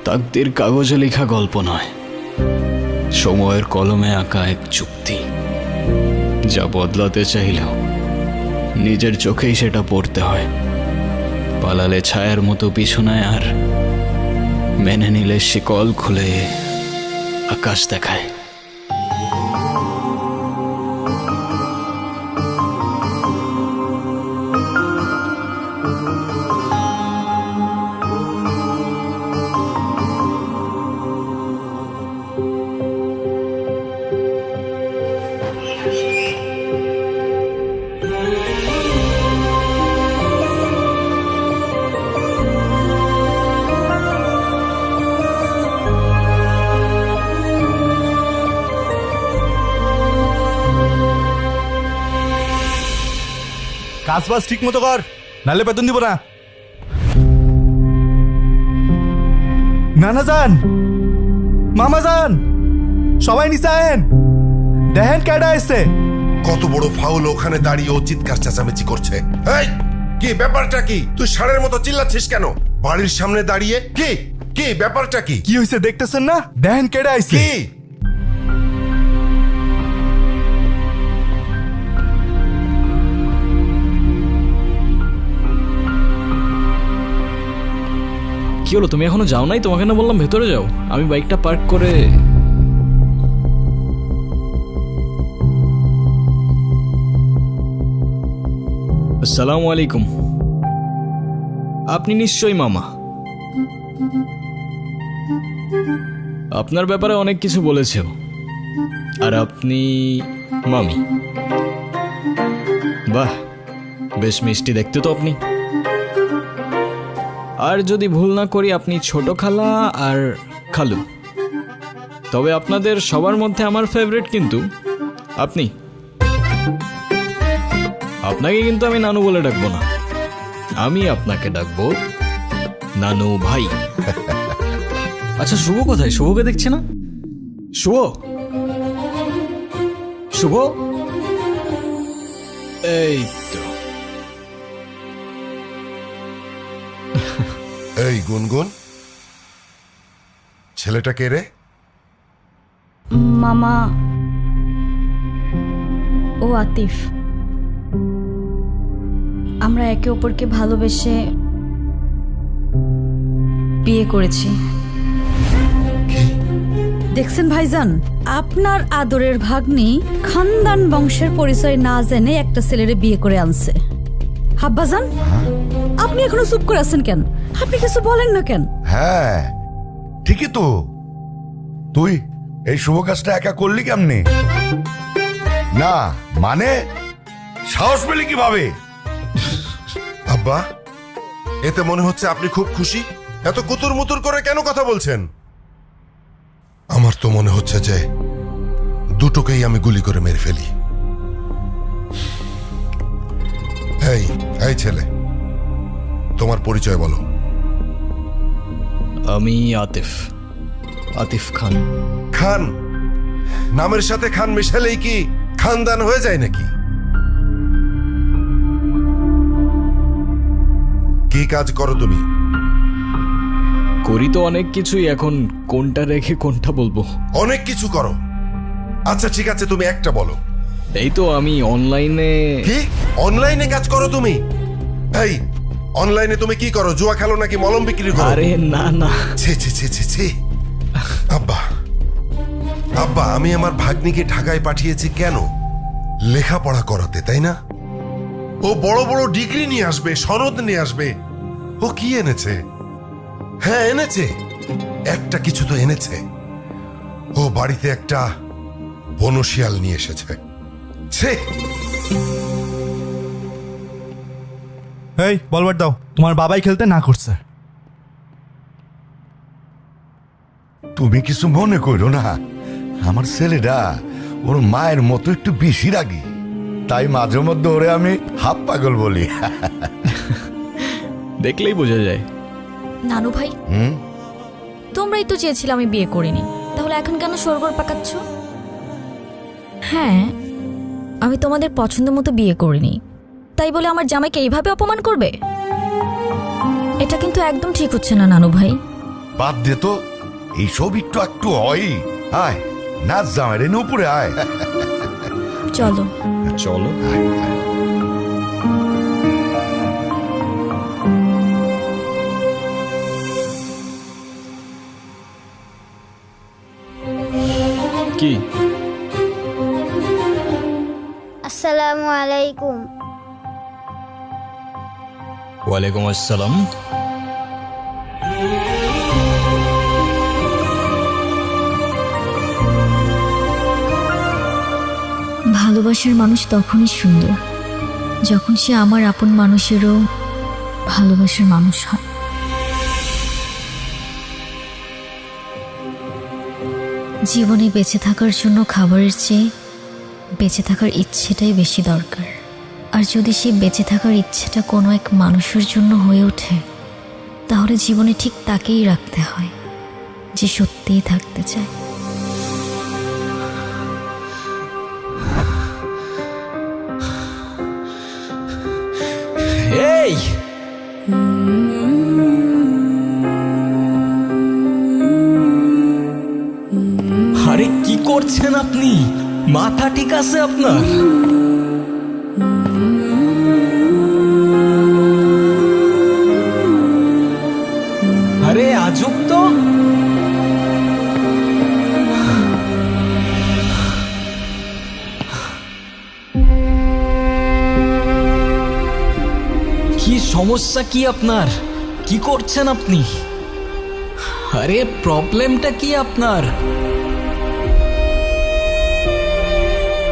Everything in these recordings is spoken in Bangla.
তাকদীর কাগজে লেখা গল্প নয়, সময়ের কলমে আঁকা এক চুক্তি, যা বদলাতে চাইলেও নিজের চোখেই সেটা পড়তে হয়। পালালে ছায়ার মতো পিছনে, আর মেনে নিলে শিকল খুলে আকাশ দেখায়। কাজ বাজ ঠিক মতো কর, নাহলে বেতন দিব না। নানা যান, মামা যান, সবাই নিচে আয়েন, দেখেন কেডা এসছে। কত বড় ফাউল, ওখানে দাঁড়িয়ে ও চিৎকার চেঁচামেচি করছে। এই কি ব্যাপারটা কি? তুই ষাঁড়ের মতো চিল্লাচ্ছিস কেন বাড়ির সামনে দাঁড়িয়ে? কি কি ব্যাপারটা কি? কি হয়েছে দেখতেছেন না? দেখেন কেডা আইছে। কি কি হলো, তুমি এখনো যাও নাই? তোমাকে না বললাম ভেতরে যাও। আমি বাইকটা পার্ক করে আসসালামু আলাইকুম। আপনি নিশ্চয়ই মামা। আপনার ব্যাপারে অনেক কিছু বলেছে। আর আপনি মামি। বাহ, বেশ মিষ্টি দেখতে তো আপনি। আর যদি ভুল না করি আপনি ছোট খালা আর খালু। তবে আপনাদের সবার মধ্যে আমার ফেভারিট কিন্তু আপনি। আপনাকে কিন্তু আমি নানু বলে ডাকবো না, আমি আপনাকে ডাকবো নানু ভাই। আচ্ছা, শুভ কোথায়? শুভকে দেখছে না? শুভ, শুভ, এই তো। এই গুনগুন, ছেলেটা কে রে? মামা, ও আতিফ। আমরা একে অপরকে ভালোবেসে বিয়ে করেছি। দেখছেন ভাইজান, আপনার আদরের ভাগ্নি খানদান বংশের পরিচয় না জেনে একটা ছেলেরে বিয়ে করে আনছে। হাব্বাজান, আপনি এখনো চুপ করে আছেন কেন? আপনি কিছু বলেন না কেন? হ্যাঁ ঠিকই তো, তুই এই শুভ কাজটা একা করলি কেমনে? না মানে সাহস পেলি কিভাবে? আব্বা, এতে মনে হচ্ছে আপনি খুব খুশি। এত কুতুর মুতুর করে কেন কথা বলছেন? আমার তো মনে হচ্ছে যে দুটোকেই আমি গুলি করে মেরে ফেলি। এই এই ছেলে, তোমার পরিচয় বলো। আমি আতিফ, আতিফ খান। খান? নামের সাথে খান মেশালেই কি খানদান হয়ে যায় নাকি? কি কাজ করো তুমি? করি তো অনেক কিছুই, এখন কোনটা রেখে কোনটা বলবো? অনেক কিছু করো। আচ্ছা ঠিক আছে, তুমি একটা বলো। এই তো আমি অনলাইনে। কি অনলাইনে কাজ করো তুমি? এই অনলাইনে তুমি কি করো? জুয়া খেলো নাকি মলম বিক্রি করো? আরে না না। ছি ছি ছি ছি ছি। আব্বা, আব্বা, আমি আমার ভাগ্নিকে ঢাকায় পাঠিয়েছি কেন? লেখাপড়া করাতে, তাই না? ও বড় বড় ডিগ্রি নিয়ে আসবে, সনদ নিয়ে আসবে। ও কি এনেছে? হ্যাঁ এনেছে, একটা কিছু তো এনেছে। ও বাড়িতে একটা বনশিয়াল নিয়ে এসেছে। ছে। এই বলবার দাও, তোমার বাবাই খেলতে না করছে। তুমি কিছু মনে করো না, আমার ছেলেটা ওর মায়ের মতো একটু বেশি রাগী, তাই মাঝে মধ্যে ওরে আমি হাফ পাগল বলি। দেখলেই বোঝা যায়। নানু ভাই, তোমরাই তো চেয়েছিলে আমি বিয়ে করিনি, তাহলে এখন কেন সরগর পাকাচ্ছ? হ্যাঁ, আমি তোমাদের পছন্দ মতো বিয়ে করিনি, তাই বলে আমার জামাইকে এইভাবে অপমান করবে? এটা কিন্তু একদম ঠিক হচ্ছে না নানু ভাই। বাদ দে তো, এইসব একটু একটু হয়। আয় নাচ জামাই রে, উপরে আয়। চলো। চলো। কি? আসসালামু আলাইকুম। ওয়ালাইকুম আসসালাম। ভালোবাসার মানুষ তখনই সুন্দর যখন সে আমার আপন মানুষেরও ভালোবাসার মানুষ হয়। জীবনে বেঁচে থাকার জন্য খাবারের চেয়ে বেঁচে থাকার ইচ্ছেটাই বেশি দরকার। আর যদি সেই বেঁচে থাকার ইচ্ছেটা কোনো এক মানুষের জন্য হয়ে ওঠে, তাহলে জীবনে ঠিক তাকেই রাখতে হয় যে সত্যিই থাকতে চায়। এই আরে কি করছেন আপনি? মাথা ঠিক আছে আপনার? আরে আজব তো। কি সমস্যা কি আপনার? কি করছেন আপনি? আরে প্রবলেমটা কি আপনার?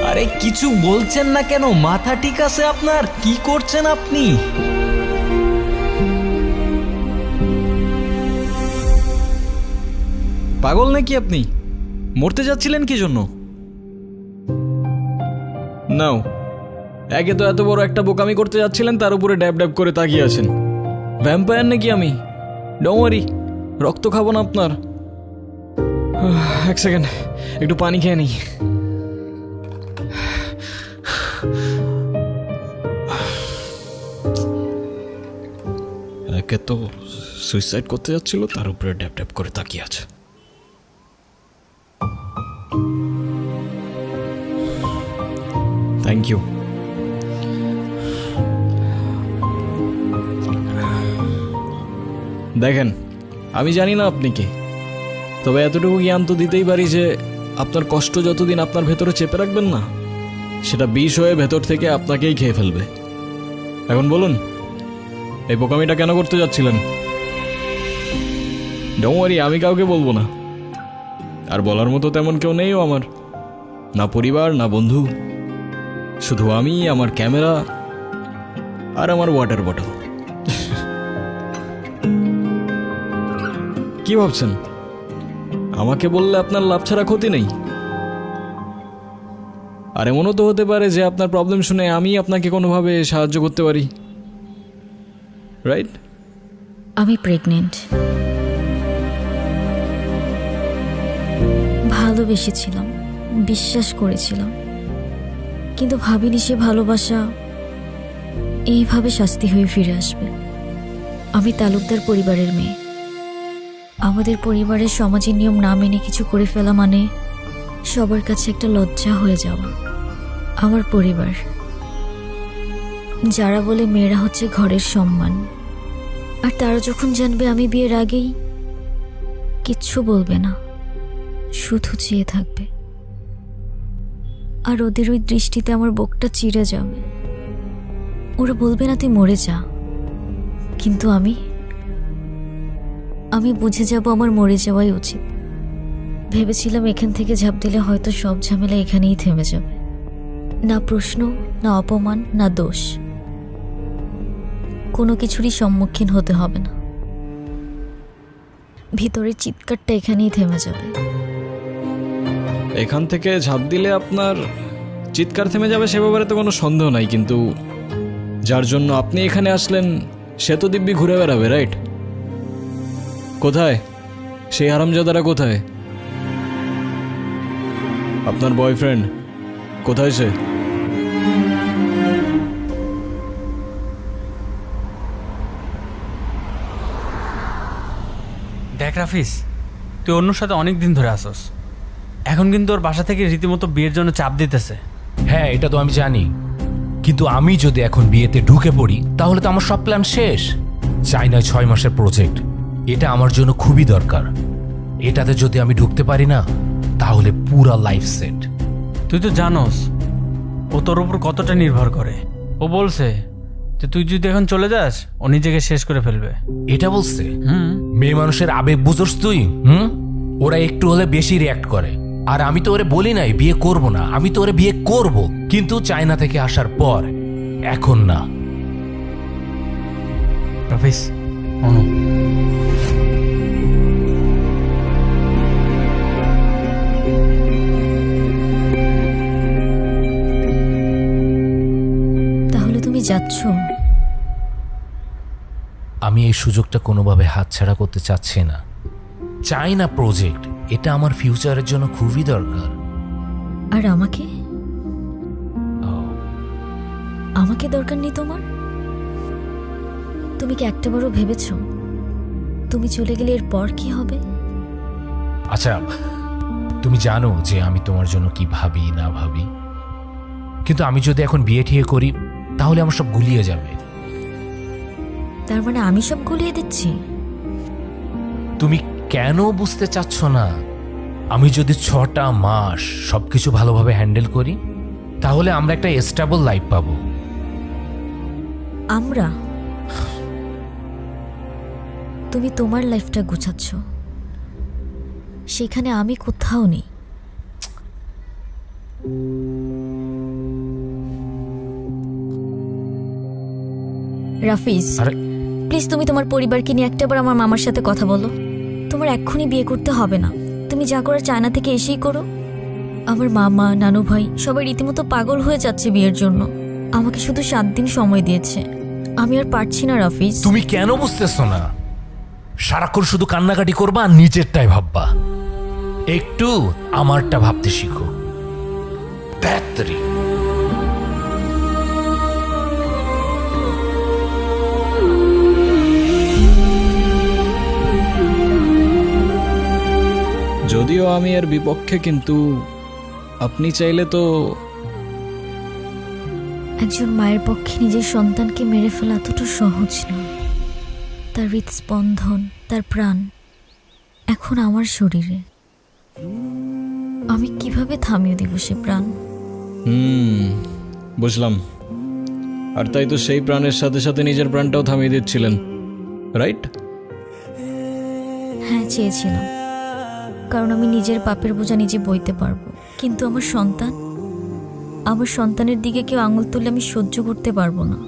আরে কিছু বলছেন না কেন? মাথা ঠিক আছে আপনার? কি করছেন আপনি? পাগল নাকি আপনি? মরতে যাচ্ছিলেন কি জন্য? নাও, একে তো এত বড় একটা বোকামি করতে যাচ্ছিলেন, তার উপরে ড্যাব ড্যাব করে তাকিয়ে আছেন। ভ্যাম্পায়ার নাকি আমি? ডোন্ট ওয়ারি, রক্ত খাবো না আপনার। এক সেকেন্ড, একটু পানি খেয়ে নিই। একে তো সুইসাইড করতে যাচ্ছিল, তার উপরে ড্যাব ড্যাব করে তাকিয়ে আছে। Thank you. দেখেন, আমি জানি না আপনি কে, তবে এতটুকু জ্ঞান তো দিতেই পারি যে আপনার কষ্ট যতদিন আপনার ভেতরে চেপে রাখবেন না, সেটা বিষ হয়ে ভেতর থেকে আপনাকেই খেয়ে ফেলবে। এখন বলুন, এই বোকামিটা কেন করতে যাচ্ছিলেন? ডোন্ট ওয়ারি, আমি কাউকে বলবো না। আর বলার মতো তেমন কেউ নেইও আমার, না পরিবার না বন্ধু, শুধু আমি, আমার ক্যামেরা আর আমার ওয়াটার বটল। কি ভাবছেন আমাকে বললে আপনার লাভ ছাড়া ক্ষতি নেই? আর এমনও তো হতে পারে যে আপনার প্রবলেম শুনে আমি আপনাকে কোনোভাবে সাহায্য করতে পারি, রাইট? আমি প্রেগনেন্ট। ভালোবেসেছিলাম, বিশ্বাস করেছিলাম, কিন্তু ভাবিনি সে ভালোবাসা এইভাবে শাস্তি হয়ে ফিরে আসবে। আমি তালুকদার পরিবারের মেয়ে। আমাদের পরিবারের সমাজের নিয়ম না মেনে কিছু করে ফেলা মানে সবার কাছে একটা লজ্জা হয়ে যাওয়া। আমার পরিবার, যারা বলে মেয়েরা হচ্ছে ঘরের সম্মান, আর তারা যখন জানবে আমি বিয়ের আগেই, কিচ্ছু বলবে না, শুধু চেয়ে থাকবে। আর ওদের ওই দৃষ্টিতে আমার বুকটা চিড়ে যাবে। ওরা বলবে না তুই মরে যা, কিন্তু আমি বুঝে যাব আমার মরে যাওয়াই উচিত। ভেবেছিলাম এখান থেকে ঝাঁপ দিলে হয়তো সব ঝামেলা এখানেই থেমে যাবে, না প্রশ্ন, না অপমান, না দোষ, কোনো কিছুরই সম্মুখীন হতে হবে না। ভিতরের চিৎকারটা এখানেই থেমে যাবে। এখান থেকে ঝাঁপ দিলে আপনার চিৎকার থেমে যাবে সে ব্যাপারে তো কোনো সন্দেহ নাই, কিন্তু যার জন্য আপনি এখানে আসলেন সে তো দিব্যি ঘুরে বেড়াবে, রাইট? কোথায় সেই হারামজাদারা? কোথায় আপনার বয়ফ্রেন্ড? কোথায় সে? দেখ দেখ রাফিস, তুই অন্যর সাথে অনেক দিন ধরে আসস, এখন কিন্তু ওর বাসা থেকে রীতিমতো বিয়ের জন্য চাপ দিতেছে। হ্যাঁ, এটা তো আমি জানি, কিন্তু আমি যদি এখন বিয়েতে ঢুকে পড়ি তাহলে তো আমার সব প্ল্যান শেষ। চাইনায় 6 মাসের প্রজেক্ট, এটা আমার জন্য খুবই দরকার। এটাতে যদি আমি ঢুকতে পারি না তাহলে পুরা লাইফ সেট। তুই তো জানোস ও তোর উপর কতটা নির্ভর করে। ও বলছে যে তুই যদি এখন চলে যাস ও নিজেকে শেষ করে ফেলবে। এটা বলছে? মেয়ে মানুষের আবেগ বুঝোস তুই? ওরা একটু হলে বেশি রিয়াক্ট করে। আর আমি তো ওরে বলি নাই বিয়ে করব না, আমি তো ওরে বিয়ে করব, কিন্তু চায়না থেকে আসার পর, এখন না। রাফিস, অনু, তাহলে তুমি যাচ্ছ? আমি এই সুযোগটা কোনোভাবে হাতছাড়া করতে চাচ্ছি না। চাইনা প্রজেক্ট, এটা আমার ফিউচারের জন্য খুবই দরকার। আর আমাকে? আমাকে দরকার নেই তোমার? তুমি কি একটাবারও ভেবেছ তুমি চলে গেলে এরপর কি হবে? আচ্ছা, তুমি জানো যে আমি তোমার জন্য কি ভাবি না ভাবি, কিন্তু আমি যদি এখন বিয়ে ঠিয়ে করি তাহলে আমার সব গুলিয়ে যাবে। তার মানে আমি সব গুলিয়ে দিচ্ছি? তুমি কেন বুঝতে চাচ্ছ না? আমি যদি 6টা মাস সবকিছু ভালোভাবে হ্যান্ডেল করি তাহলে আমরা একটা স্টেবল লাইফ পাবো। আমরা? তুমি তোমার লাইফটা গুছাচ্ছ, সেখানে আমি কোথাও নেই। রাফিজ, প্লিজ তুমি তোমার পরিবারকে নিয়ে একটাবার আমার মামার সাথে কথা বলো। তোমার এক্ষুনি বিয়ে করতে হবে না, তুমি যা করার চায়না থেকে এসেই করো। আমার মামা, নানু ভাই সবাই রীতিমতো পাগল হয়ে যাচ্ছে বিয়ের জন্য। আমাকে শুধু 7 দিন সময় দিয়েছে, আমি আর পারছি না রাফিজ। তুমি কেন বুঝতেছ না? সারাক্ষণ শুধু কান্নাকাটি করবা আর নিজেরটাই ভাববা। একটু আমারটা ভাবতে শিখো। ব্যাটারি যদিও আমি এর বিপক্ষে, কিন্তু আপনি চাইলে তো। একজন মায়ের পক্ষে নিজের সন্তানকে মেরে ফেলা এতটা সহজ না। তার হৃদস্পন্দন, তার প্রাণ এখন আমার শরীরে। আমি কিভাবে থামিয়ে দিব সে প্রাণ? বুঝলাম। আর তাই তো সেই প্রাণের সাথে সাথে নিজের প্রাণটাও থামিয়ে দিচ্ছিলেন, রাইট? হ্যাঁ, চেয়েছিলাম, কারণ আমি নিজের পাপের বোঝা নিজে বইতে পারবো। কিন্তু আমার সন্তানের দিকে কেউ আঙুল তুললে আমি সহ্য করতে পারবো না।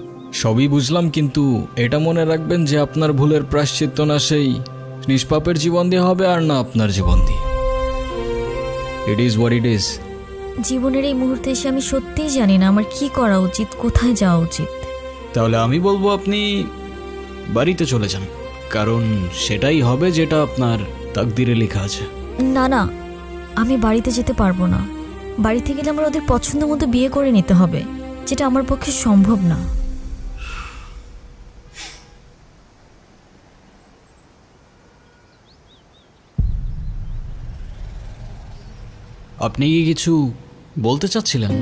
সবই বুঝলাম, কিন্তু এটা মনে রাখবেন যে আপনার ভুলের প্রায়শ্চিত্ত না সেই নিষ্পাপের জীবন দিয়ে হবে, আর না আপনার জীবন দিয়ে। It is what it is. জীবনের এই মুহূর্তে এসে আমি সত্যিই জানি না আমার কি করা উচিত, কোথায় যাওয়া উচিত। তাহলে আমি বলবো আপনি বাড়িতে চলে যান, কারণ সেটাই হবে যেটা আপনার তাকদিরে লেখা আছে। না না, আমি বাড়িতে যেতে পারবো না। বাড়িতে গেলে আমার ওদের পছন্দ মতো বিয়ে করে নিতে হবে, যেটা আমার পক্ষে সম্ভব না। আপনি কি কিছু বলতে চাচ্ছিলেন?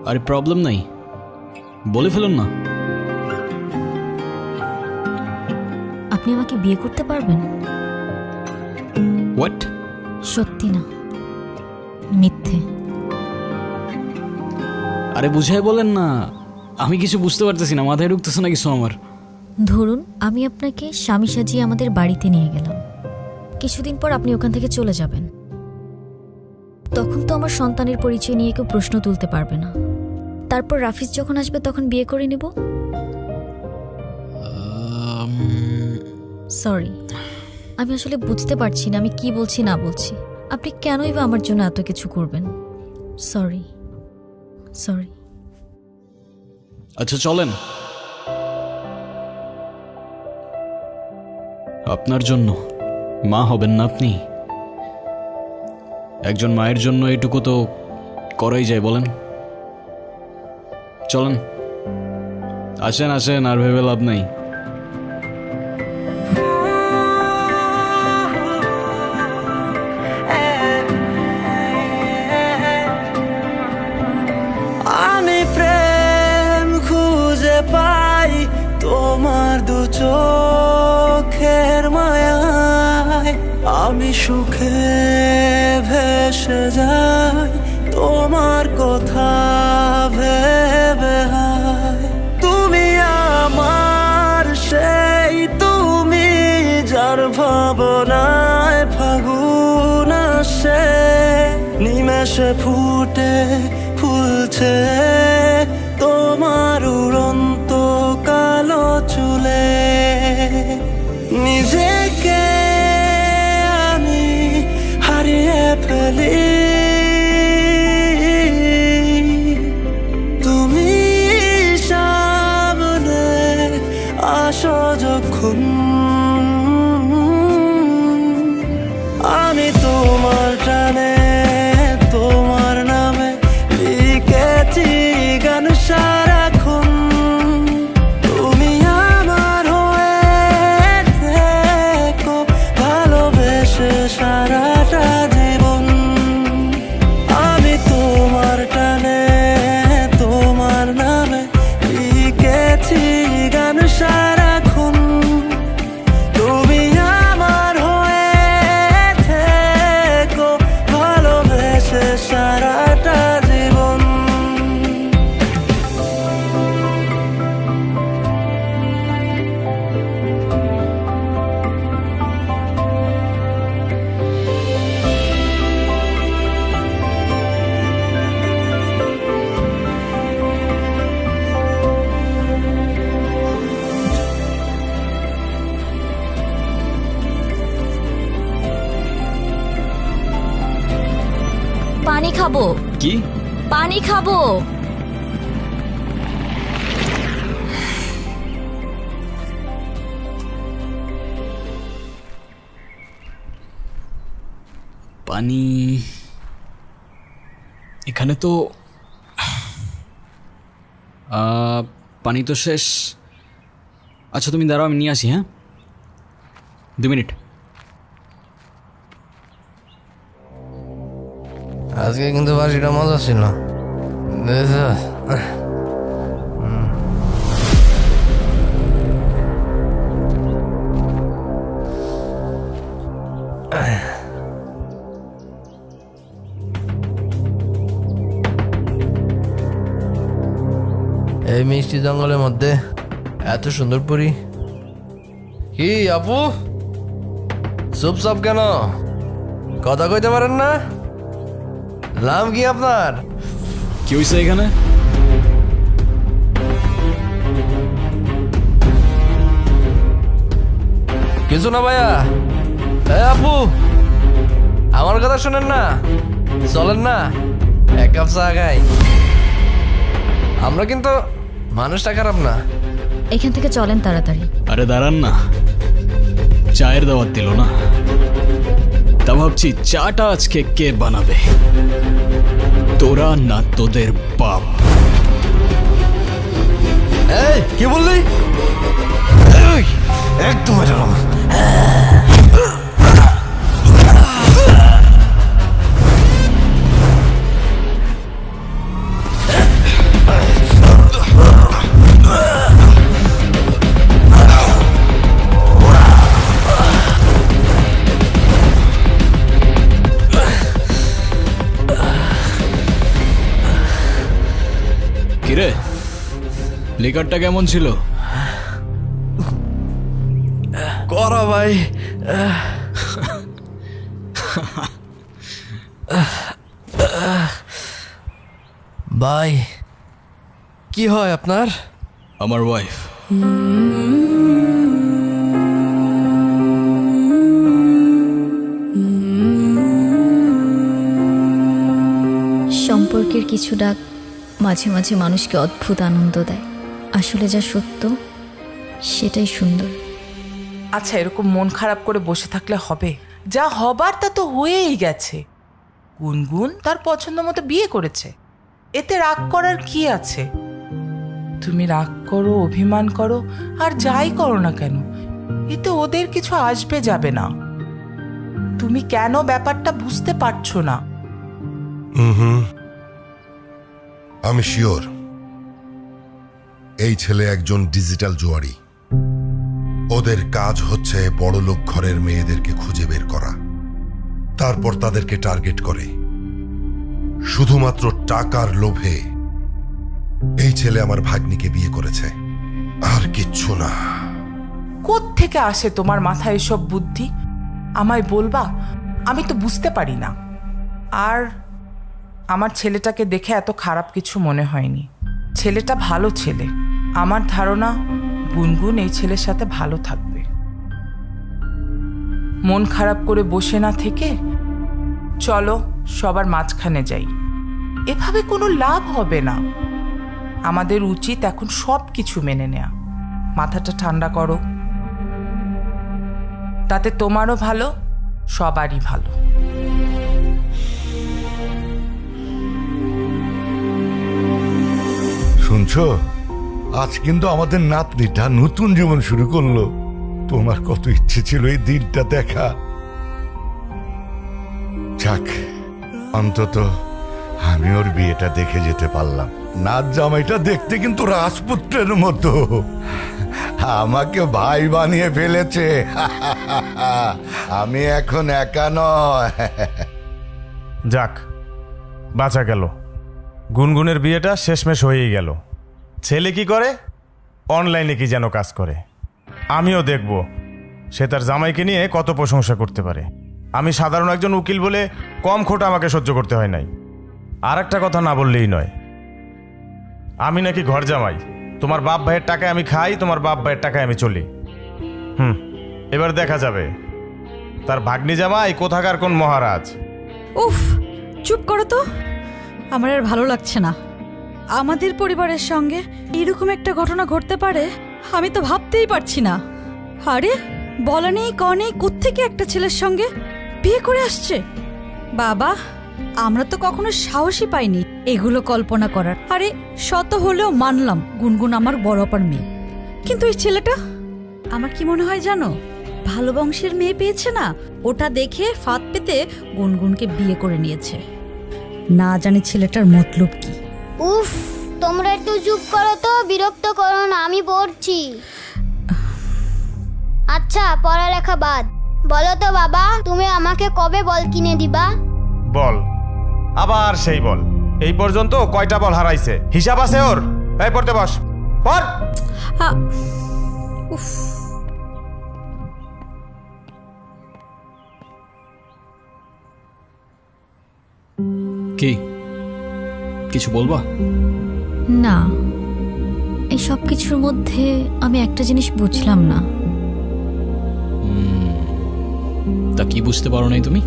আরে প্রবলেম নাই, বলে ফেলুন না। আপনি আমাকে বিয়ে করতে পারবেন? হোয়াট? সত্যি না, মিথ্যে। আরে বুঝাই বলেন না, আমি কিছু বুঝতে পারতেছি না, মাথায় ঢুকতেছে না কিছু আমার। ধরুন আমি আপনাকে স্বামী সাজিয়ে আমাদের বাড়িতে নিয়ে গেলাম, কিছুদিন পর আপনি ওখান থেকে চলে যাবেন। তখন তো আমার সন্তানের পরিচয় নিয়ে কেউ প্রশ্ন তুলতে পারবে না। তারপর রাফিজ যখন আসবে তখন বিয়ে করে নেব। সরি, আমি আসলে বুঝতে পারছি না আমি কি বলছি না বলছি। আপনি কেনই বা আমার জন্য এত কিছু করবেন? সরি। আচ্ছা চলেন। আপনার জন্য মা হবেন না আপনি? একজন মায়ের জন্য এটুকু তো করাই যায়, বলেন? চলেন, আসেন আসেন, আর ভেবে লাভ নেই। আমি প্রেম খুঁজে পাই তোমার দু চোখের মায়ায়, আমি সুখে ভেসে যাই তোমার কথা ভেবে হায়। তুমি আমার সেই তুমি, যার ভাবনায় ফাগুন আসে, নিমেষে ফুটে ফুলছে তোমার উড়ন্ত কালো চুলে। নিজেকে আমি হারিয়ে ফেলি, তুমি সামনে আসো যখন, আমি তোমার টানে তোমার নামে লিখেছি গান সারাক্ষণ। তুমি আমার হয়ে থেকো ভালোবেসে সারাটা জীবন, আমি তোমার টানে তোমার নামে লিখেছি গান সারাক্ষণ। তুমি আমার হয়ে থেকো ভালোবেসে সারাটা জীবন। পানি খাবো, কি? পানি খাবো। পানি এখানে তো পানি তো শেষ। আচ্ছা তুমি দাঁড়াও, আমি নিয়ে আসি। হ্যাঁ, 2 মিনিট। আজকে কিন্তু বাসিটা মজা ছিল। এই মিষ্টি জঙ্গলের মধ্যে এত সুন্দর পরি। কি আপু, চুপচাপ কেন? কথা কইতে পারেন না? নাম কি আপনার? কি হয়েছে এখানে? কিছু না ভাইয়া। আপু আমার কথা শোনেন না, চলেন না এক কাপ চা খাই। আমরা কিন্তু মানুষটা খারাপ না। এখান থেকে চলেন তাড়াতাড়ি। আরে দাঁড়ান না, চায়ের দাওয়াত দিল না, তা ভাবছি চাটা আজকে কে বানাবে, তোরা না তোদের বাপ? এই কি বললি? একদম এরকম। কিরে, লিকারটা কেমন ছিল? করা ভাই। ভাই কি হয় আপনার? আমার ওয়াইফ। সম্পর্কের কিছু ডাক মাঝে মাঝে মানুষকে অদ্ভুত আনন্দ দেয়। আসলে যা সত্য সেটাই সুন্দর। আচ্ছা, এরকম মন খারাপ করে বসে থাকলে হবে? যা হবার তা তো হয়েই গেছে। গুনগুন তার পছন্দ মতো বিয়ে করেছে, এতে রাগ করার কি আছে? তুমি রাগ করো, অভিমান করো, আর যাই করো না কেন, এতে ওদের কিছু আসবে যাবে না। তুমি কেন ব্যাপারটা বুঝতে পারছো না? আমি শিওর এই ছেলে একজন ডিজিটাল জুয়ারি। ওদের কাজ হচ্ছে বড়লোক ঘরের মেয়েদেরকে খুঁজে বের করা, তারপর তাদেরকে টার্গেট করে। শুধুমাত্র টাকার লোভে এই ছেলে আমার ভাগ্নিকে বিয়ে করেছে, আর কিচ্ছু না। কোত্থেকে আসে তোমার মাথায় এসব বুদ্ধি? আমায় বলবা, আমি তো বুঝতে পারি না। আর আমার ছেলেটাকে দেখে এত খারাপ কিছু মনে হয়নি। ছেলেটা ভালো ছেলে। আমার ধারণা গুনগুন এই ছেলের সাথে ভালো থাকবে। মন খারাপ করে বসে না থেকে চলো সবার মাঝখানে যাই। এভাবে কোনো লাভ হবে না। আমাদের উচিত এখন সব কিছু মেনে নেয়া। মাথাটা ঠান্ডা করো, তাতে তোমারও ভালো, সবারই ভালো। শুনছো, আজ কিন্তু আমাদের নাতনিটা নতুন জীবন শুরু করলো। তোমার কত ইচ্ছে ছিল এই দিনটা দেখা। যাক, অন্তত আমি ওর বিয়েটা দেখে যেতে পারলাম। নাচ জামাইটা দেখতে কিন্তু রাজপুত্রের মতো। আমাকে ভাই বানিয়ে ফেলেছে। আমি এখন একা নয়। যাক, বাঁচা গেল। গুনগুনের বিয়েটা শেষমেশ হয়েই গেল। ছেলে কি করে? অনলাইনে কি যেন কাজ করে। আমিও দেখব সে তার জামাইকে নিয়ে কত প্রশংসা করতে পারে। আমি সাধারণ একজন উকিল বলে কম খোটা আমাকে সহ্য করতে হয় নাই। আর একটা কথা না বললেই নয়, আমি নাকি ঘর জামাই। তোমার বাপ ভাইয়ের টাকায় আমি খাই, তোমার বাপ ভাইয়ের টাকায় আমি চলি। এবার দেখা যাবে তার ভাগ্নি জামাই কোথাকার কোন মহারাজ। উফ, চুপ করো তো। আমার আর ভালো লাগছে না। আমাদের পরিবারের সঙ্গে এরকম একটা ঘটনা ঘটতে পারে আমি তো ভাবতেই পারছি না। আরে বলা নেই ক নেই, কোত্থেকে একটা ছেলের সঙ্গে বিয়ে করে আসছে। বাবা, আমরা তো কখনো সাহসই পাইনি এগুলো কল্পনা করার। আরে শত হলেও মানলাম গুনগুন আমার বড় অপার মেয়ে, কিন্তু এই ছেলেটা আমার কি মনে হয় জানো, ভালো বংশের মেয়ে পেয়েছে না, ওটা দেখে ফাঁদ পেতে গুনগুনকে বিয়ে করে নিয়েছে। না জানি ছেলেটার মতলব কি। উফ, তোমরা একটু চুপ করো তো, বিরক্ত করো না, আমি পড়ছি। আচ্ছা, পড়ালেখা বাদ। বলো তো বাবা, তুমি আমাকে কবে বল কিনে দিবা? বল? আবার সেই বল। এই পর্যন্ত কয়টা বল হারাইছে হিসাব আছে ওর? এই পড়তে বস, পড়। উফ, কি কিছু বলবা? না, এই সব কিছুর মধ্যে আমি একটা জিনিস বুঝলাম না। তা কি বুঝতে পারো নাই তুমি?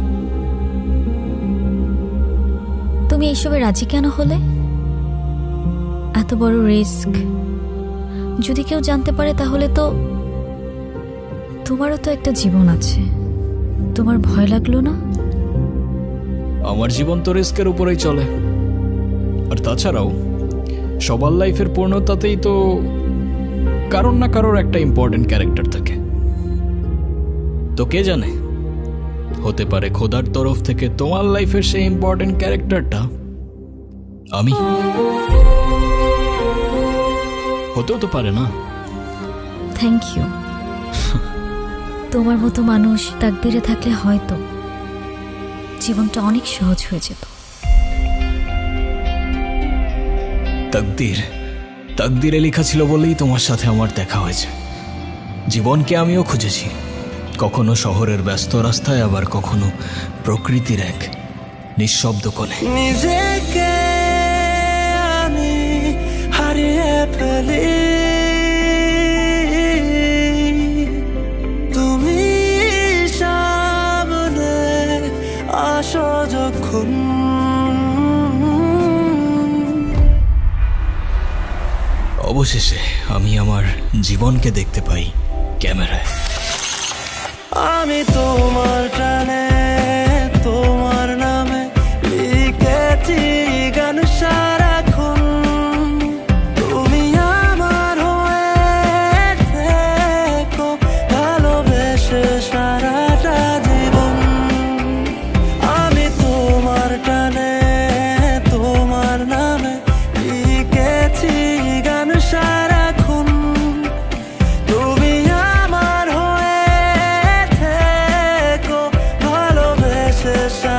তুমি এইসবে রাজি কেন হলে? এত বড় রিস্ক যদি কেউ জানতে পারে তাহলে তো তোমারও তো একটা জীবন আছে। তোমার ভয় লাগলো না? আমার জীবন তো রিস্কের উপরেই চলে। আর তাছাড়াও সবার লাইফের পূর্ণতাতেই তো কারোর না কারোর একটা ইম্পর্টেন্ট ক্যারেক্টার থাকে। তো কে জানে, হতে পারে খোদার তরফ থেকে তোমার লাইফের সেই ইম্পর্টেন্ট ক্যারেক্টারটা আমি। হতেও তো পারে না। Thank you. তোমার মতো মানুষ তাকদিরে থাকলে হয়তো জীবনটা অনেক সহজ হয়ে যেত। তাকদিরে লেখা ছিল বলেই তোমার সাথে আমার দেখা হয়েছে। জীবনকে আমিও খুঁজেছি, কখনো শহরের ব্যস্ত রাস্তায়, আবার কখনো প্রকৃতির এক নিঃশব্দ কোণে। নিজেকে আমি হারিয়ে ফেলি, তুমি সামনে আসো যখন। অবশেষে আমি আমার জীবনকে দেখতে পাই ক্যামেরায়। আমি তোমার প্রাণে, তোমার নামে লিখেছি গান সারাক্ষণ। তুমি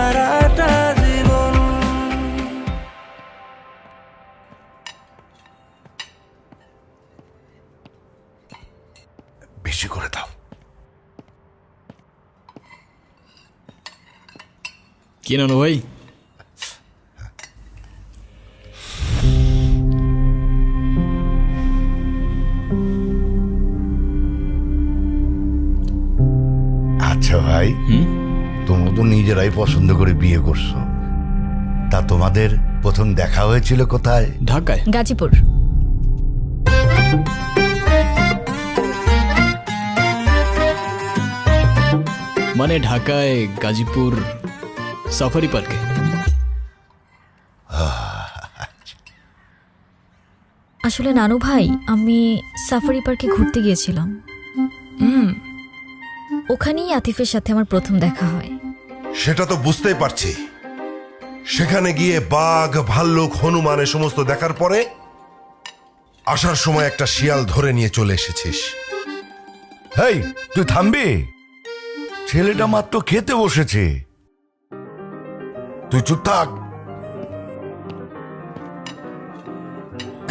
সারাটা জীবন। বেশি করে দাও। কি নানু ভাই? আচ্ছা ভাই, তোমরা তো নিজেরাই পছন্দ করে বিয়ে করছো, তা তোমাদের প্রথম দেখা হয়েছিল কোথায়? ঢাকায়। গাজীপুর। মানে ঢাকায় গাজীপুর সাফারি পার্কে। আসলে নানু ভাই, আমি সাফারি পার্কে ঘুরতে গিয়েছিলাম। ওখানেই আতিফের সাথে আমার প্রথম দেখা হয়। সেটা তো বুঝতেই পারছি। সেখানে গিয়ে বাঘ, ভাল্লুক, হনুমান এ সমস্ত দেখার পরে আসার সময় একটা শিয়াল ধরে নিয়ে চলে এসেছিস। হেই, তুই থামবি? ছেলেটা মাত্র খেতে বসেছে, তুই চুপ থাক।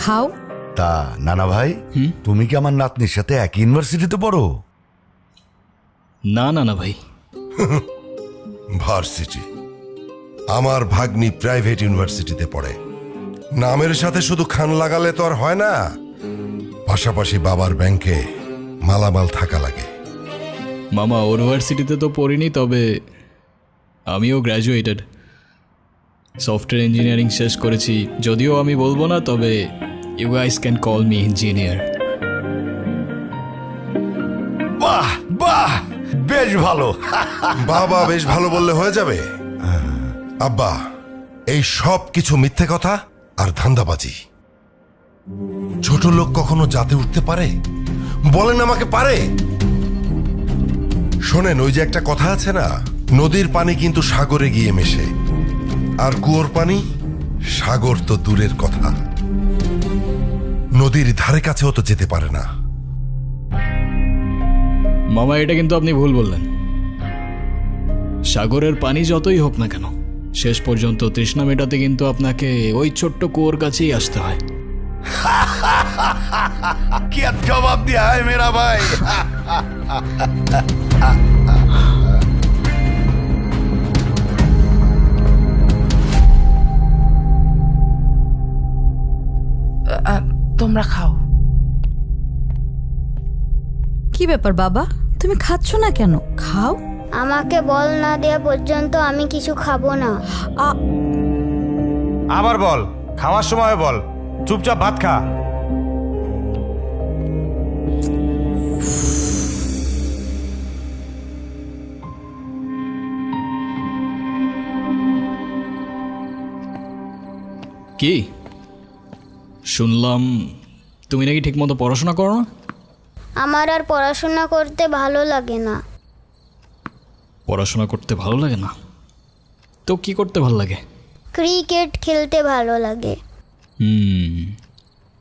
খাও। তা নানা ভাই, তুমি কি আমার নাতনির সাথে একই ইউনিভার্সিটিতে পড়ো? না নানা ভাই। ভার্সিটি? আমার ভাগ্নি প্রাইভেট ইউনিভার্সিটিতে পড়ে। নামের সাথে শুধু খান লাগালে তো আর হয় না, পাশাপাশি বাবার ব্যাংকে মালামাল থাকা লাগে। মামা ইউনিভার্সিটিতে তো পড়িনি, তবে আমিও গ্র্যাজুয়েটেড, সফটওয়্যার ইঞ্জিনিয়ারিং শেষ করেছি। যদিও আমি বলবো না, তবে you guys can call me engineer. বাহ বাহ, বেশ ভালো। বাবা বেশ ভালো বললে হয়ে যাবে? আব্বা, এই সব কিছু মিথ্যে কথা আর ধান্দাবাজি। ছোট লোক কখনো জাতে উঠতে পারে? বলেন আমাকে পারে? শোনেন, ওই যে একটা কথা আছে না, নদীর পানি কিন্তু সাগরে গিয়ে মেশে, আর কুয়োর পানি সাগর তো দূরের কথা, নদীর ধারে কাছেও তো যেতে পারে না। মামা, এটা কিন্তু আপনি ভুল বললেন। সাগরের পানি যতই হোক না কেন, শেষ পর্যন্ত তৃষ্ণা মেটাতে কিন্তু আপনাকে ওই ছোট্ট কুয়োর কাছেই আসতে হয়। কি আর জবাব দিয়া হয় মেরা ভাই। তোমরা খাও। কি ব্যাপার বাবা, তুমি খাচ্ছ না কেন? খাও। আমাকে বল না দেয়া পর্যন্ত আমি কিছু খাবো না। আবার বল, খাওয়ার সময় বল, চুপচাপ ভাত খা। কি শুনলাম তুমি নাকি ঠিকমতো পড়াশোনা করো না? আমার আর পড়াশোনা করতে ভালো লাগে না। পড়াশোনা করতে ভালো লাগে না? তো কি করতে ভালো লাগে? ক্রিকেট খেলতে ভালো লাগে।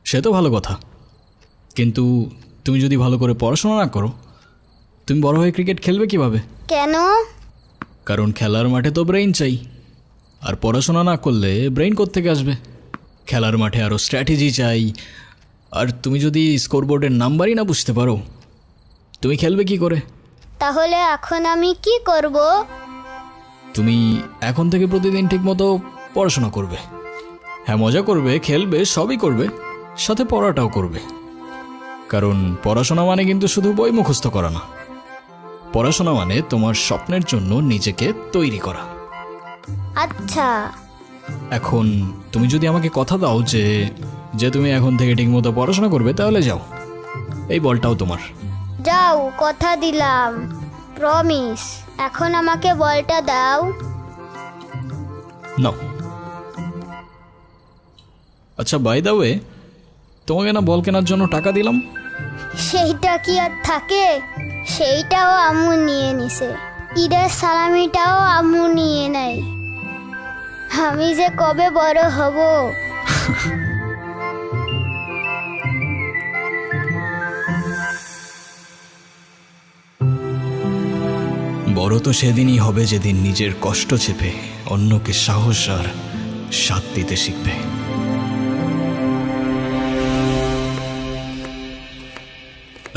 সে তো ভালো কথা, কিন্তু তুমি যদি ভালো করে পড়াশোনা না করো, তুমি বড় হয়ে ক্রিকেট খেলবে কিভাবে? কেন? কারণ খেলার মাঠে তো ব্রেইন চাই, আর পড়াশোনা না করলে ব্রেইন কোত্থেকে আসবে? খেলার মাঠে আরও স্ট্র্যাটেজি চাই, আর তুমি যদি স্কোরবোর্ডের নাম্বারই না বুঝতে পারো, তুমি খেলবে কি করে? তাহলে এখন আমি কি করব? তুমি এখন থেকে প্রতিদিন ঠিকমতো পড়াশোনা করবে। হ্যাঁ, মজা করবে, খেলবে, সবই করবে, সাথে পড়াটাও করবে। কারণ পড়াশোনা মানে কিন্তু শুধু বই মুখস্থ করা না, পড়াশোনা মানে তোমার স্বপ্নের জন্য নিজেকে তৈরি করা। আচ্ছা, এখন তুমি যদি আমাকে কথা দাও যে যে তুমি এখন থেকে ঠিকমতো পড়াশোনা করবে, তাহলে যাও, এই বলটাও তোমার। যাও, কথা দিলাম, প্রমিস। এখন আমাকে বলটা দাও। নাও। আচ্ছা, বাই দা ওয়ে, তোমাকে না বল কেনার জন্য টাকা দিলাম? সেইটা কি আর থাকে? সেইটাও আম্মু নিয়ে নিছে। ঈদের সালামিটাও আম্মু নিয়ে নেয়। আমি যে কবে বড় হব। বড় তো সেদিনই হবে যেদিন নিজের কষ্ট চেপে অন্যকে সাহস আর সাথ দিতে শিখবে।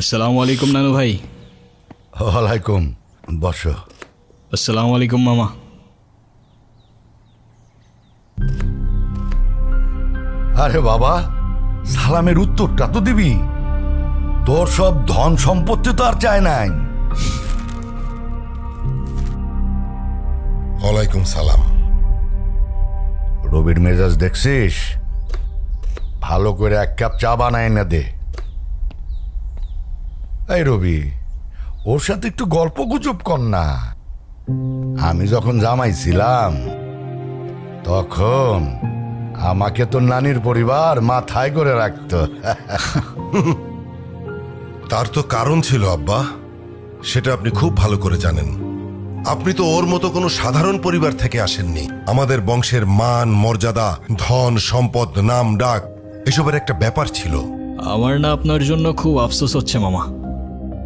আসসালামু আলাইকুম নানু ভাই। ওয়ালাইকুম, বসো। আসসালামু আলাইকুম মামা। আরে বাবা, সালামের উত্তরটা তো দিবি। তোর সব ধন সম্পত্তি তো আর চায় নাই। ওয়ালাইকুম সালাম। রবির মেজাজ দেখছিস? ভালো করে এক কাপ চা বানায় না দে। এই রবি, ওর সাথে একটু গল্প গুজব কর না। আমি যখন জামাই ছিলাম তখন আমাকে তো নানির পরিবার মাথায় করে রাখতো। তার তো কারণ ছিল আব্বা, সেটা আপনি খুব ভালো করে জানেন। আপনি তো ওর মতো কোনো সাধারণ পরিবার থেকে আসেননি। আমাদের বংশের মান মর্যাদা, ধন সম্পদ, নাম ডাক এসবের একটা ব্যাপার ছিল। আমার না আপনার জন্য খুব আফসোস হচ্ছে মামা।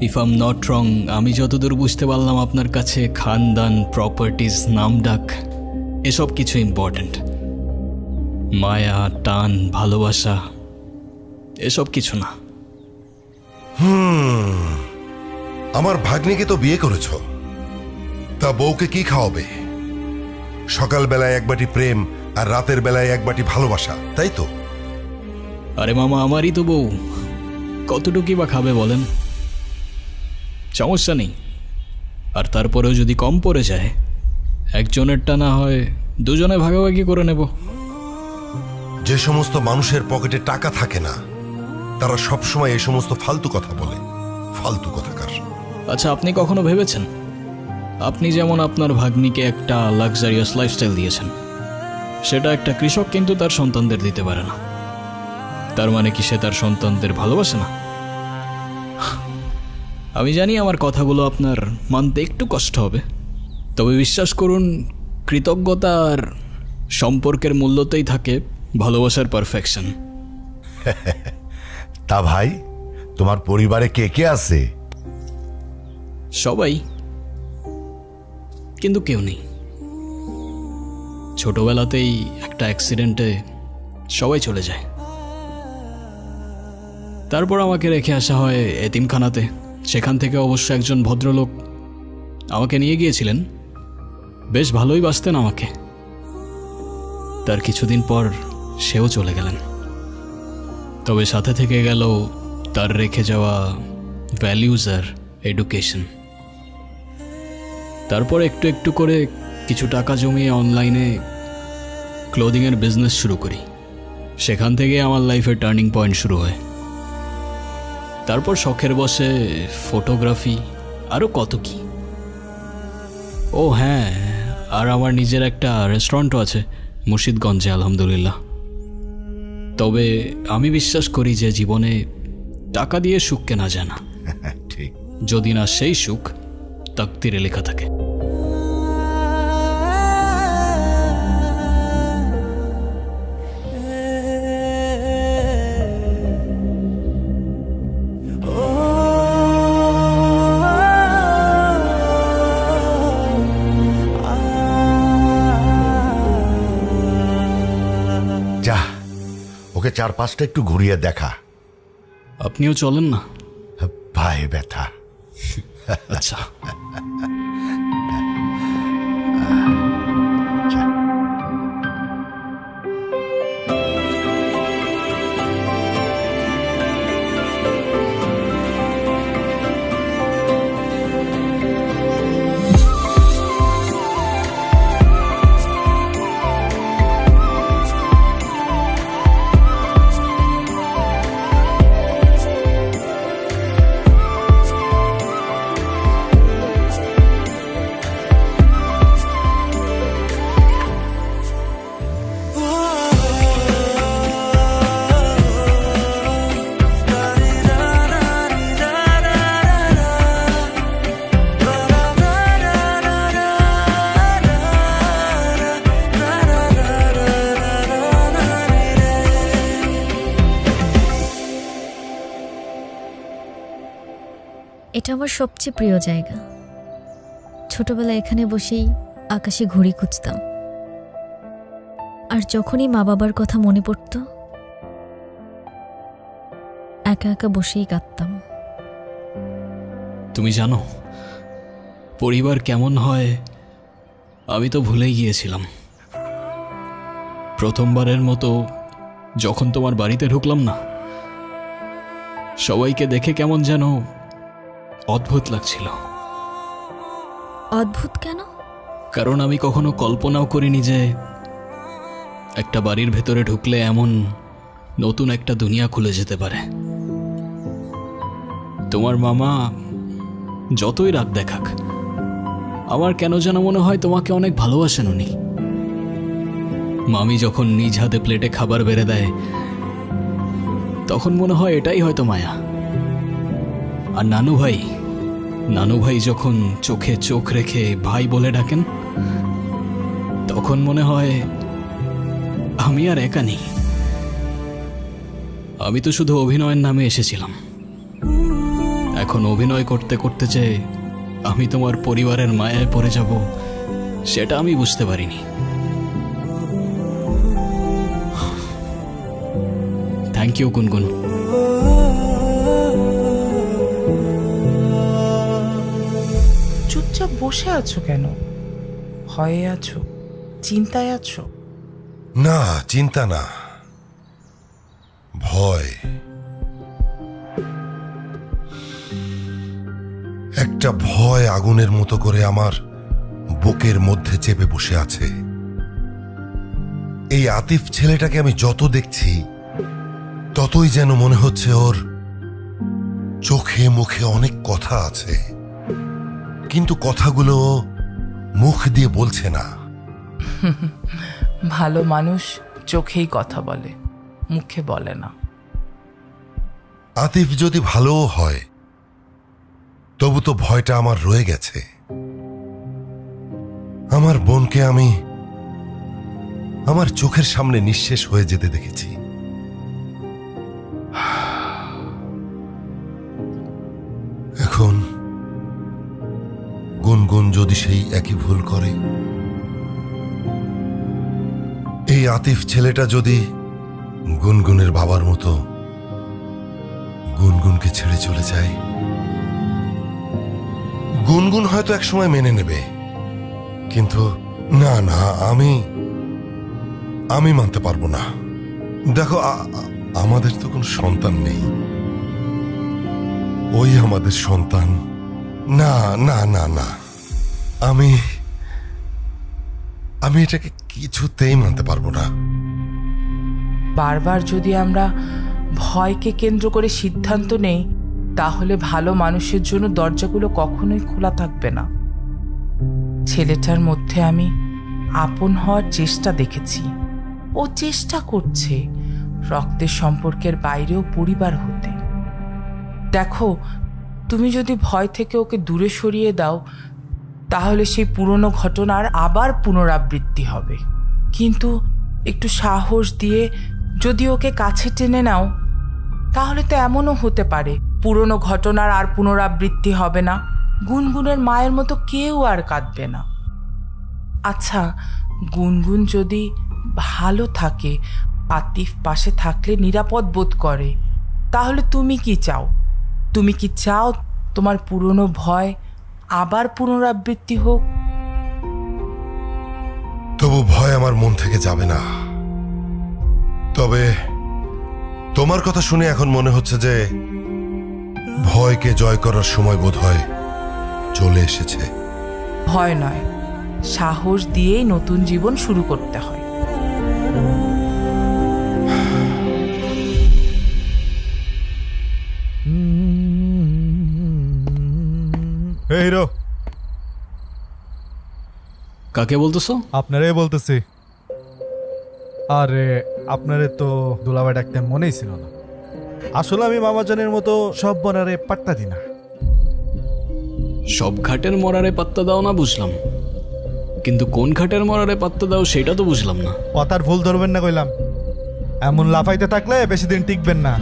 If I am not wrong, আমি যতদূর বুঝতে পারলাম আপনার কাছে খানদান, প্রপার্টিজ, নাম ডাক এসব কিছু ইম্পর্ট্যান্ট। মায়া, টান, ভালোবাসা এসব কিছু না। আমার ভাগ্নিকে তো বিয়ে করেছ, তা বউকে কি খাওয়াবে? সকাল বেলায় এক বাটি প্রেম আর রাতের বেলায় এক বাটি ভালোবাসা, তাই তো? আরে মামা, আমারই তো বউ, কতটুকুই বা খাবে বলেন? সমস্যা নেই। আর তারপরেও যদি কম পড়ে যায়, একজনেরটা না হয় দুজনে ভাগাভাগি করে নেব। যে সমস্ত মানুষের পকেটে টাকা থাকে না, তারা সবসময় এই সমস্ত ফালতু কথা বলে। ফালতু কথাকার। আচ্ছা, আপনি কখনো ভেবেছেন, আপনি যেমন আপনার ভাগ্নিকে একটা লাক্সারিয়াস লাইফস্টাইল দিয়েছেন, সেটা একটা কৃষক কিন্তু তার সন্তানদের দিতে পারে না। তার মানে কি সে তার সন্তানদের ভালোবাসে না? আমি জানি আমার কথাগুলো আপনার মানতে একটু কষ্ট হবে, তবে বিশ্বাস করুন, কৃতজ্ঞতা আর সম্পর্কের মূল্যতেই থাকে ভালোবাসার পারফেকশন। তা ভাই, তোমার পরিবারে কে কে আছে? সবাই, কিন্তু কেউ নেই। ছোটবেলাতেই একটা অ্যাক্সিডেন্টে সবাই চলে যায়। তারপর আমাকে রেখে আসা হয় এতিমখানাতে। সেখান থেকে অবশ্য একজন ভদ্রলোক আমাকে নিয়ে গিয়েছিলেন, বেশ ভালোই বাসতেন আমাকে। তার কিছুদিন পর সেও চলে গেলেন, তবে সাথে থেকে গেল তার রেখে যাওয়া ভ্যালিউজ আর এডুকেশন। তারপর একটু একটু করে কিছু টাকা জমিয়ে অনলাইনে ক্লোদিংয়ের বিজনেস শুরু করি। সেখান থেকে আমার লাইফের টার্নিং পয়েন্ট শুরু হয়। তারপর শখের বসে ফটোগ্রাফি, আরও কত কি। ও হ্যাঁ, আর আমার নিজের একটা রেস্টুরেন্টও আছে মুর্শিদগঞ্জে, আলহামদুলিল্লাহ। তবে আমি বিশ্বাস করি যে জীবনে টাকা দিয়ে সুখ কেনা যায় না, ঠিক। যদি না সেই সুখ তাকদিরে লেখা থাকে। যা, ওকে চার পাঁচটা একটু ঘুরিয়ে দেখা। আপনিও চলেন না? পায়ে ব্যথা। আচ্ছা। এটা আমার সবচেয়ে প্রিয় জায়গা। ছোটবেলায় এখানে বসেই আকাশে ঘুড়ি খুঁজতাম, আর যখনই মা বাবার কথা মনে পড়ত একা একা বসেই কাঁদতাম। তুমি জানো পরিবার কেমন হয় আমি তো ভুলেই গিয়েছিলাম। প্রথমবারের মতো যখন তোমার বাড়িতে ঢুকলাম না, সবাইকে দেখে কেমন যেন অদ্ভুত লাগছিল। অদ্ভুত কেন? কারণ আমি কখনো কল্পনাও করিনি যে একটা বাড়ির ভেতরে ঢুকলে এমন নতুন একটা দুনিয়া খুলে যেতে পারে। তোমার মামা যতই রাগ দেখাক, আমার কেন যেন মনে হয় তোমাকে অনেক ভালোবাসেন উনি। মামি যখন নিজ হাতে প্লেটে খাবার বেড়ে দেয়, তখন মনে হয় এটাই হয়তো মায়া। আর নানু ভাই যখন চোখে চোখ রেখে ভাই বলে ডাকেন, তখন মনে হয় আমি আর একা নেই। আমি তো শুধু অভিনয়ের নামে এসেছিলাম। এখন অভিনয় করতে করতে যে আমি তোমার পরিবারের মায়ায় পড়ে যাব, সেটা আমি বুঝতে পারিনি। থ্যাংক ইউ গুনগুন। চুপচাপ বসে আছো কেন? ভয়ে আছো? চিন্তায় আছো? না, চিন্তা না, ভয়। একটা ভয় আগুনের মতো করে আমার বুকের মধ্যে চেপে বসে আছে। এই আতিফ ছেলেটাকে আমি যত দেখছি, ততই যেন মনে হচ্ছে ওর চোখে মুখে অনেক কথা আছে, কিন্তু কথাগুলো মুখ দিয়ে বলছে না। ভালো মানুষ চোখেই কথা বলে, মুখে বলে না। আতিফ যদি ভালোও হয়, তবু তো ভয়টা আমার রয়ে গেছে। আমার বোনকে আমি আমার চোখের সামনে নিঃশেষ হয়ে যেতে দেখেছি। এখন গুনগুন যদি সেই একই ভুল করে, এই আতিফ ছেলেটা যদি গুনগুনের বাবার মতো গুনগুনকে ছেড়ে চলে যায়, গুনগুন হয়তো একসময় মেনে নেবে, কিন্তু না না, আমি মানতে পারবো না। দেখো, আমাদের তো কোনো সন্তান নেই, ওই আমাদের সন্তান। না না না না, আমি এটাকে কিছুতেই মানতে পারবো না। বারবার যদি আমরা ভয়কে কেন্দ্র করে সিদ্ধান্ত নেই, তাহলে ভালো মানুষের জন্য দরজাগুলো কখনোই খোলা থাকবে না। ছেলেটার মধ্যে আমি আপন হওয়ার চেষ্টা দেখেছি। ও চেষ্টা করছে রক্তের সম্পর্কের বাইরেও পরিবার হতে। দেখো, তুমি যদি ভয় থেকে ওকে দূরে সরিয়ে দাও, তাহলে সেই পুরনো ঘটনার আবার পুনরাবৃত্তি হবে। কিন্তু একটু সাহস দিয়ে যদি ওকে কাছে টেনে নাও, তাহলে তো এমনও হতে পারে পুরনো ঘটনার আর পুনরাবৃত্তি হবে না, গুনগুনের মায়ের মতো কেউ আর কাঁদবে না। আচ্ছা, গুনগুন যদি ভালো থাকে, আতিফ পাশে থাকলে নিরাপদ বোধ করে, তাহলে তুমি কি চাও? তুমি কি চাও তোমার পুরনো ভয় আবার পুনরাবৃত্তি হোক? তবু ভয় আমার মন থেকে যাবে না। তবে তোমার কথা শুনে এখন মনে হচ্ছে যে ভয়কে জয় করার সময় বোধহয় চলে এসেছে। ভয় নয়, সাহস দিয়েই নতুন জীবন শুরু করতে হয়। হিরো, কাকে বলতেছো? আপনারে বলতেছি। আরে আপনারে তো দুলাভাই ডাকতে মনেই ছিল না। আসলে আমি মামাজানের মতো সব বনারে পাত্তা দিই না। সব ঘাটের মরারে পাত্তা দাও না বুঝলাম, কিন্তু কোন ঘাটের মরারে পাত্তা দাও সেটা তো বুঝলাম না। কথার ভুল ধরবেন না কইলাম। এমন লাফাইতে থাকলে বেশি দিন টিকবেন না।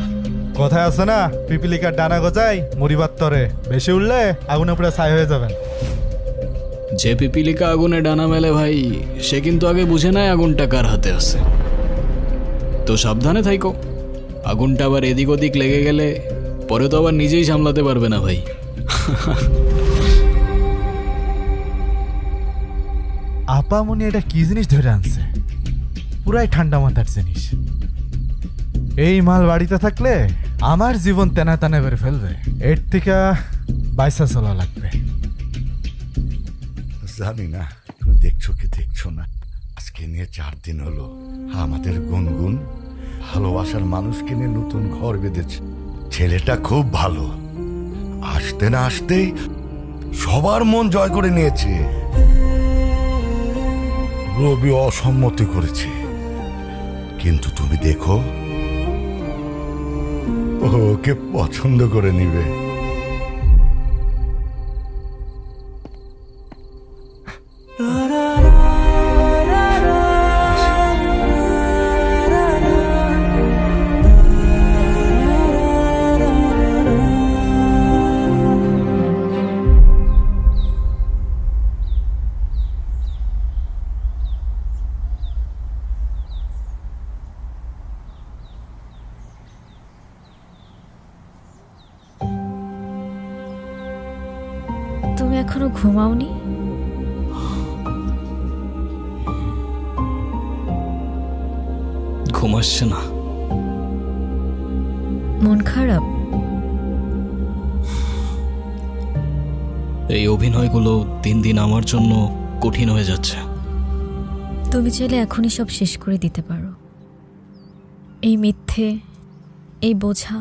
কথায় আছে না, পিপিলিকার ডানা গজায় মরিবার তরে, বেশি উঠলে আগুনে পুরো ছাই হয়ে যাবেন। যে পিপিলিকা আগুনে ডানা মেলে ভাই, সে কিন্তু আগে বুঝে নেয় আগুনটা কার হাতে আছে। তো সাবধানে থাইকো, আগুনটা আবার এদিক ওদিক লেগে গেলে পরে তো আবার নিজেই সামলাতে পারবে না ভাই। আপামনি এটা কি জিনিস ধরে আনছে? পুরাই ঠান্ডা মাথার জিনিস। এই মাল বাড়িতে থাকলে আমার জীবন তেনা তেনা করে ফেলবে। এর থেকে বাইসা চলা লাগবে। জানি না তুমি দেখছো কি দেখছো না, আজকে নিয়ে 4 দিন হলো আমাদের গুনগুন ভালোবাসার মানুষকে নিয়ে নতুন ঘর বেঁধেছে। ছেলেটা খুব ভালো, আসতে না আসতেই সবার মন জয় করে নিয়েছে। রবি অসম্মতি করেছে, কিন্তু তুমি দেখো ওকে পছন্দ করে নিবে। তুমি এখনো ঘুমাওনি? ঘুম আসছে না। মন খারাপ? এই অভিনয়গুলো দিন দিন আমার জন্য কঠিন হয়ে যাচ্ছে। তুমি চাইলে এখনই সব শেষ করে দিতে পারো। এই মিথ্যে, এই বোঝা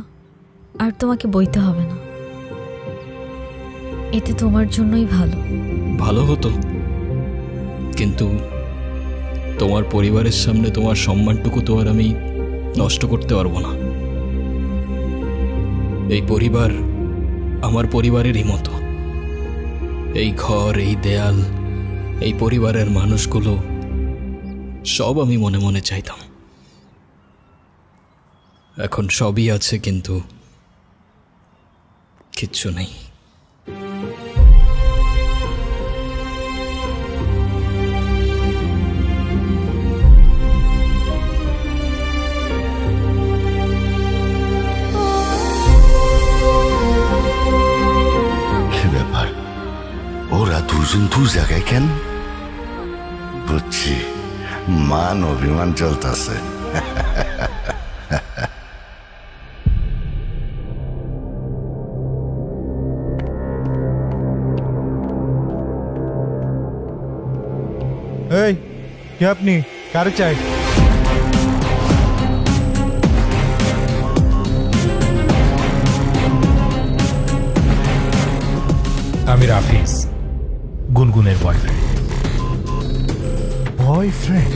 আর তোমাকে বইতে হবে না। এতে তোমার জন্যই ভালো। ভালো হতো, কিন্তু তোমার পরিবারের সামনে তোমার সম্মানটুকু তো আর আমি নষ্ট করতে পারবো না। এই পরিবার আমার পরিবারেরই মতো। এই ঘর, এই দেয়াল, এই পরিবারের মানুষগুলো সব আমি মনে মনে চাইতাম। এখন সবই আছে, কিন্তু কিচ্ছু নেই। ওরা দুজন দু জায়গায় কেন? বুঝছি, মান অভিমান চলতেছে। এই কে আপনি? কারে চাই? আমি রাফিজ, গুনগুনের বয়ফ্রেন্ড। বয়ফ্রেন্ড?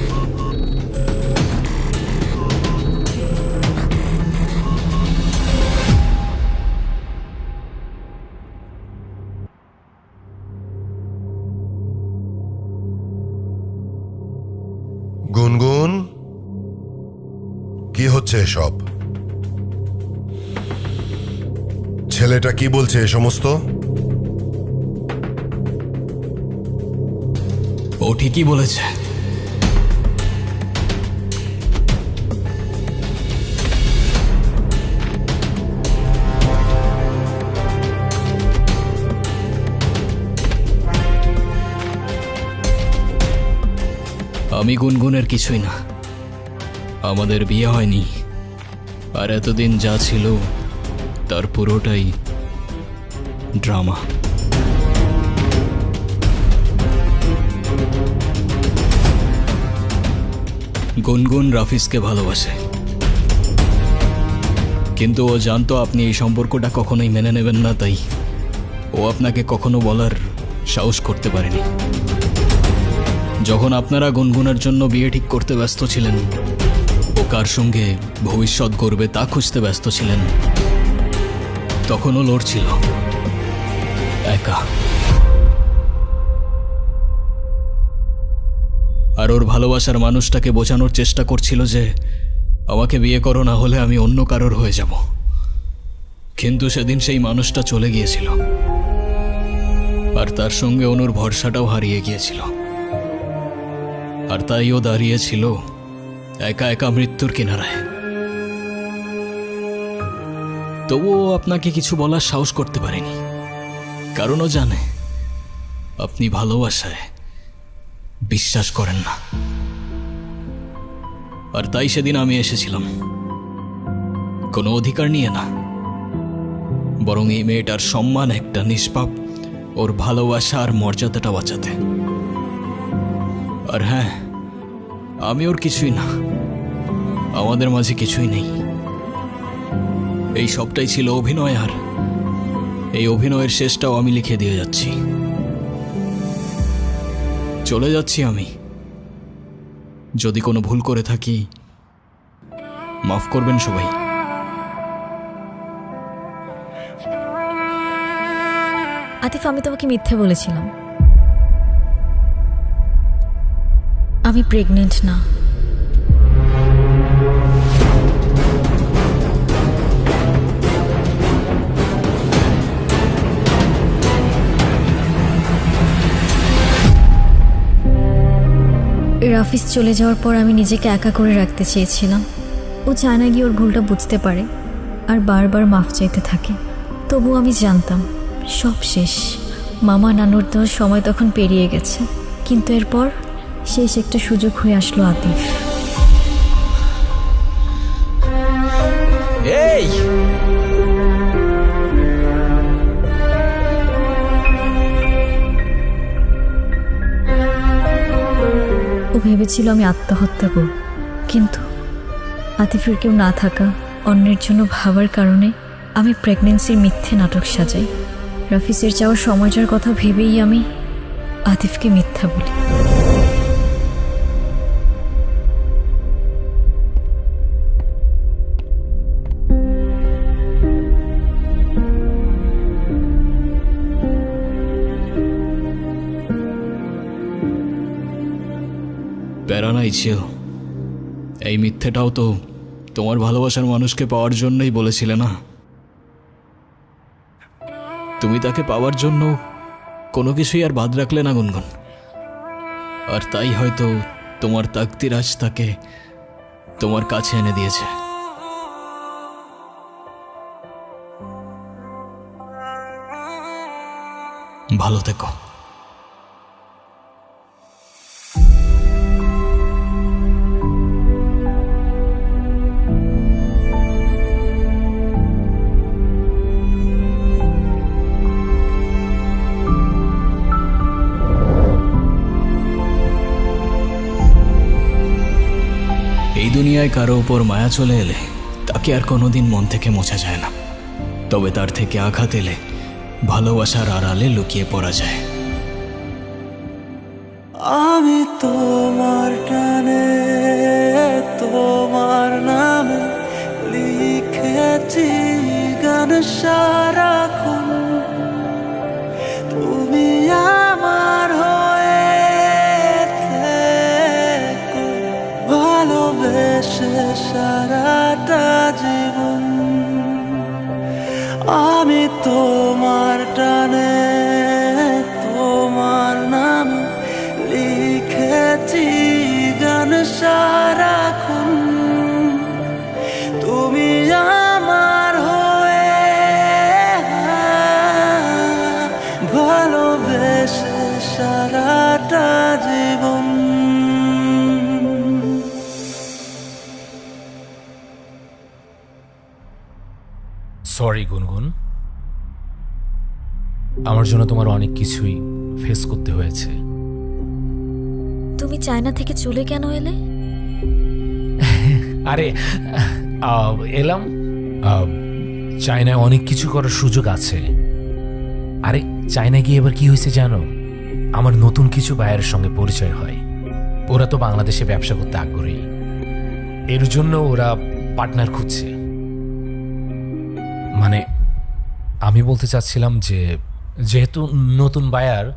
গুনগুন, কি হচ্ছে এসব? ছেলেটা কি বলছে এ সমস্ত? ও ঠিকই বলেছে। আমি গুনগুনের কিছুই না। আমাদের বিয়ে হয়নি, আর এতদিন যা ছিল তার পুরোটাই ড্রামা। গুনগুন রাফিজকে ভালোবাসে, কিন্তু ও জানতো আপনি এই সম্পর্কটা কখনোই মেনে নেবেন না, তাই ও আপনাকে কখনো বলার সাহস করতে পারেনি। যখন আপনারা গুনগুনের জন্য বিয়ে ঠিক করতে ব্যস্ত ছিলেন, ও কার সঙ্গে ভবিষ্যৎ গড়বে তা খুঁজতে ব্যস্ত ছিলেন, তখন ও লড়ছিল একা। আর ওর ভালোবাসার মানুষটাকে বোঝানোর চেষ্টা করছিল যে আমাকে বিয়ে করো, না হলে আমি অন্য কারোর হয়ে যাব। কিন্তু সেদিন সেই মানুষটা চলে গিয়েছিল, আর তার সঙ্গে অনুর ভরসাটাও হারিয়ে গিয়েছিল। আর তাই ও দাঁড়িয়েছিল একা একা মৃত্যুর কিনারায়। তবুও আপনাকে কিছু বলার সাহস করতে পারেনি, কারণ ও জানে আপনি ভালোবাসায় বিশ্বাস করেন না। আর তাই সেদিন আমি এসেছিলাম, কোনো অধিকার নিয়ে না, বরং এই মেয়েটার সম্মান, একটা নিষ্পাপ ওর ভালোবাসা আর মর্যাদাটা বাঁচাতে। আর হ্যাঁ, আমি ওর কিছুই না, আমাদের মাঝে কিছুই নেই। এই সবটাই ছিল অভিনয়, আর এই অভিনয়ের শেষটাও আমি লিখে দিয়ে যাচ্ছি। চলে যাচ্ছি আমি। যদি কোনো ভুল করে থাকি মাফ করবেন সবাই। আতিফ, আমি তোমাকে মিথ্যে বলেছিলাম। আমি প্রেগনেন্ট না। রাফিজ চলে যাওয়ার পর আমি নিজেকে একা করে রাখতে চেয়েছিলাম। ও চায় না গিয়ে ওর ভুলটা বুঝতে পারে আর বারবার মাফ চাইতে থাকে। তবু আমি জানতাম সব শেষ। মামা নানুর দেওয়ার সময় তখন পেরিয়ে গেছে, কিন্তু এরপর শেষ একটা সুযোগ হয়ে আসলো আতিফ। এই ও ভেবেছিল আমি আত্মহত্যা করব, কিন্তু আতিফের কেউ না থাকা, অন্যের জন্য ভাবার কারণে আমি প্রেগনেন্সির মিথ্যে নাটক সাজাই। রাফিজের যাওয়ার সময়টার কথা ভেবেই আমি আতিফকে মিথ্যা বলি। প্যারা নাই ছিল, এই মিথ্যেটাও তো তোমার ভালোবাসার মানুষকে পাওয়ার জন্যই বলেছিলে না? তুমি তাকে পাওয়ার জন্য কোনো কিছুই আর বাদ রাখলে না গুনগুন, আর তাই হয়তো তোমার তাকদির আজ তাকে তোমার কাছে এনে দিয়েছে। ভালো থেকো। এই দুনিয়ায় কারো উপর মায়া চলে এলে তাকে আর কোনোদিন মন থেকে মোছা যায় না, তবে তার থেকে আঘাত এলে ভালোবাসার আড়ালে লুকিয়ে পড়া যায়। আমি তোমার টানে তোমার নামে লিখেছি গান সারাক্ষণ, তুমি আমার হয়ে থেকো ভালোবেসে সারাটা জীবন। আমি তোমার টানে তোমার নামে লিখেছি গান সারাক্ষণ, তুমি আমার হয়ে ভালোবেসে সারাটা জীবন। সরি গুনগুন, আমার জন্য তোমার অনেক কিছুই ফেস করতে হয়েছে। তুমি চায়না থেকে চলে কেন এলে? আরে এলাম, চায়নায় অনেক কিছু করার সুযোগ আছে। আরে চায়না গিয়ে এবার কি হয়েছে জানো? আমার নতুন কিছু বায়ারের সঙ্গে পরিচয় হয়। ওরা তো বাংলাদেশে ব্যবসা করতে আগ্রহী, এর জন্য ওরা পার্টনার খুঁজছে। মানে আমি বলতে চাচ্ছিলাম যে যেহেতু নতুন বায়ার,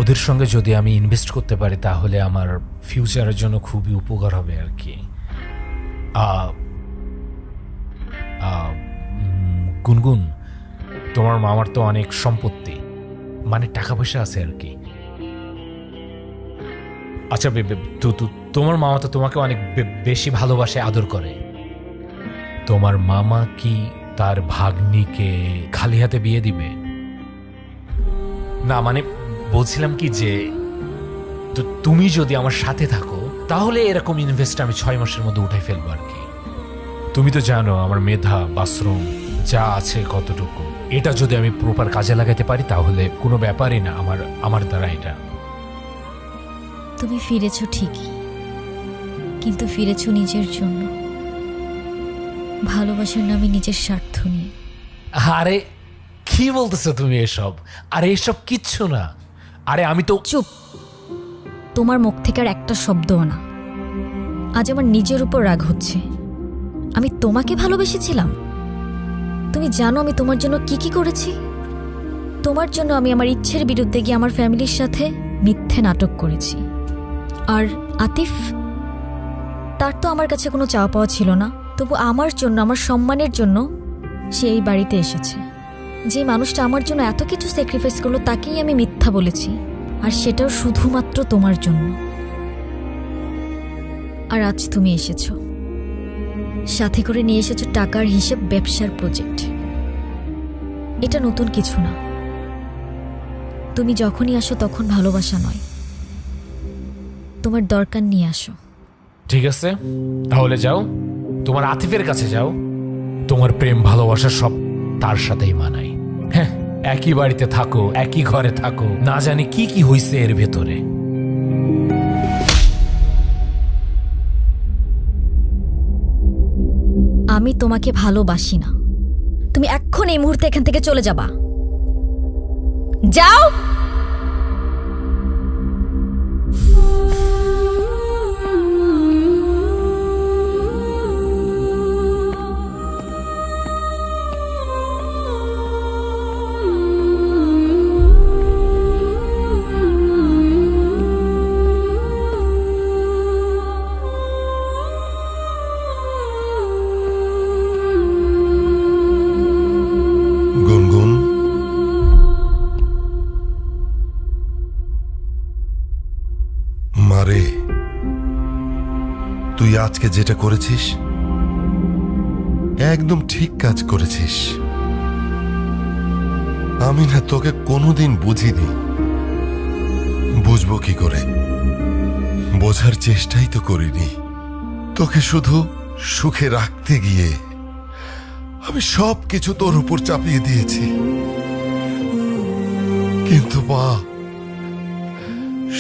ওদের সঙ্গে যদি আমি ইনভেস্ট করতে পারি তাহলে আমার ফিউচারের জন্য খুবই উপকার হবে আর কি। গুনগুন, তোমার মামার তো অনেক সম্পত্তি, মানে টাকা পয়সা আছে আর কি। আচ্ছা তোমার মামা তো তোমাকে অনেক বেশি ভালোবাসে, আদর করে। তোমার মামা কি তার ভাগ্নিকে খালি হাতে বিয়ে দিবে? না মানে বলছিলাম কি যে তুমি যদি আমার সাথে থাকো তাহলে এরকম ইনভেস্ট আমি 6 মাসের মধ্যে উঠাই ফেলবো আর কি। তুমি তো জানো আমার মেধা বাথরুম যা আছে কতটুকু, এটা যদি আমি প্রপার কাজে লাগাতে পারি তাহলে কোনো ব্যাপারই না আমার দ্বারা এটা। তুমি ফিরেছো ঠিকই, কিন্তু ফিরেছো নিজের জন্য, ভালোবাসার নামে নিজের স্বার্থ নিয়ে। আরে কি বলতেছো তুমি এসব? আরে এসব কিচ্ছু না। আরে আমি তো চুপ, তোমার মুখ থেকে আর একটা শব্দও না। আজ আমার নিজের উপর রাগ হচ্ছে। আমি তোমাকে ভালোবেসেছিলাম? তুমি জানো আমি তোমার জন্য কি কি করেছি? তোমার জন্য আমি আমার ইচ্ছের বিরুদ্ধে গিয়ে আমার ফ্যামিলির সাথে মিথ্যে নাটক করেছি। আর আতিফ, তার তো আমার কাছে কোনো চাওয়া পাওয়া ছিল না, তবু আমার জন্য, আমার সম্মানের জন্য সে এই বাড়িতে এসেছে। যে মানুষটা আমার জন্য এত কিছু স্যাক্রিফাইস করলো তাকেই আমি মিথ্যা বলেছি, আর সেটাও শুধুমাত্র তোমার জন্য। আর আজ তুমি এসেছো, সাথে করে নিয়ে এসেছো টাকার হিসেব, ব্যবসার প্রজেক্ট। এটা নতুন কিছু না। তুমি যখনই আসো তখন ভালোবাসা নয়, তোমার দরকার নিয়ে আসো। ঠিক আছে, তাহলে যাও, তোমার আতিফের কাছে যাও। তোমার প্রেম ভালোবাসা সব তার সাথেই মানায়। হ্যাঁ, একই বাড়িতে থাকো, একই ঘরে থাকো, না জানি কি কি হইছে এর ভেতরে। আমি তোমাকে ভালোবাসি না। তুমি এখন এই মুহূর্তে এখান থেকে চলে যাবা। যাও। মারে, তুই আজকে যেটা করেছিস একদম ঠিক কাজ করেছিস। আমি না তোকে কোনোদিন বুঝিনি, বুঝবো কি করে? বোঝার চেষ্টাই তো করিনি। তোকে শুধু সুখে রাখতে গিয়ে আমি সব কিছু তোর উপর চাপিয়ে দিয়েছি। কিন্তু মা,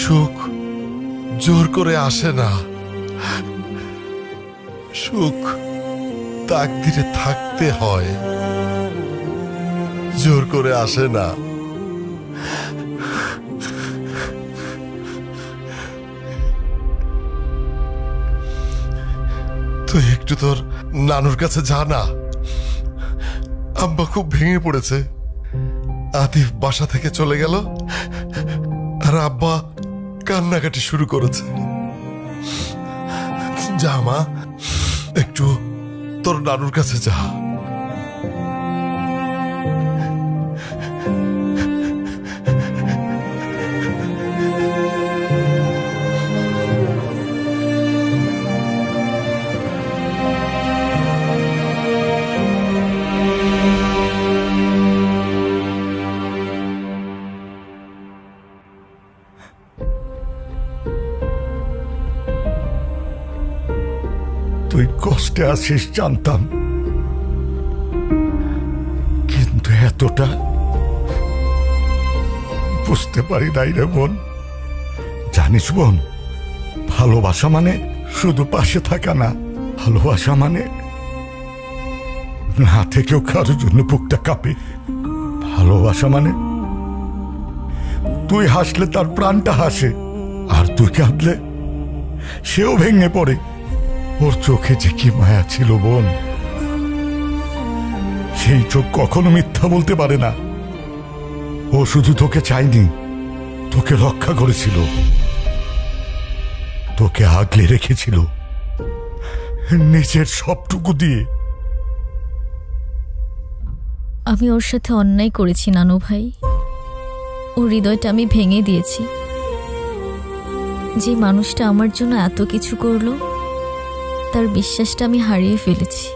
সুখ জোর করে আসে না। সুখ তাকদিরে থাকতে হয়, জোর করে আসে না। তুই একটু তোর নানুর কাছে যা না। আব্বা খুব ভেঙে পড়েছে। আতিফ বাসা থেকে চলে গেল আর আব্বা কান্নাকাটি শুরু করেছে। যা মা, একটু তোর নানুর কাছে যা। তুই কষ্টে আছিস জানতাম, কিন্তু এতটা বুঝতে পারি নাই রে বোন। জানিস বোন, ভালোবাসা মানে শুধু পাশে থাকা না, ভালোবাসা মানে না থেকেও কারোর জন্য বুকটা কাঁপে। ভালোবাসা মানে তুই হাসলে তার প্রাণটা হাসে, আর তুই কাঁদলে সেও ভেঙে পড়ে। ওর চোখে যে কি মায়া ছিল বোন, সেই চোখ কখনো মিথ্যা বলতে পারে না। ও শুধু তোকে চায়নি, তোকে রক্ষা করেছিল, তোকে আগলে রেখেছিল নিজের সবটুকু দিয়ে। আমি ওর সাথে অন্যায় করেছি নানু ভাই। ও ও হৃদয়টা আমি ভেঙে দিয়েছি। যে মানুষটা আমার জন্য এত কিছু করলো, তার বিশ্বাসটা আমি হারিয়ে ফেলেছি।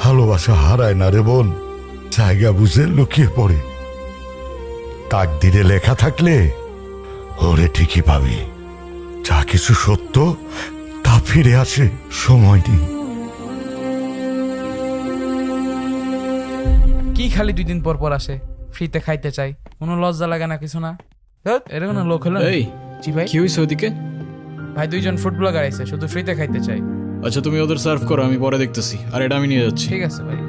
ভালোবাসা হারায় না রে বোন, জায়গা বুঝে লুকিয়ে পড়ে। তাকদিরে লেখা থাকলে ওরে ঠিকই পাবি। যা কিছু সত্য তা ফিরে আসে, সময় নেই। কি খালি 2 দিন পর পর আসে, ফ্রিতে খাইতে চাই, কোনো লজ্জা লাগে না কিছু না? এটা কোনো লোক হলো? এই জি ভাই, কি হয়েছে ওদিকে? ভাই 2 জন ফুড ব্লগার আইছে, শুধু ফ্রিতে খাইতে চাই। আচ্ছা তুমি ওদের সার্ভ করো, আমি পরে দেখতেছি। আর এটা আমি নিয়ে যাচ্ছি। ঠিক আছে ভাই।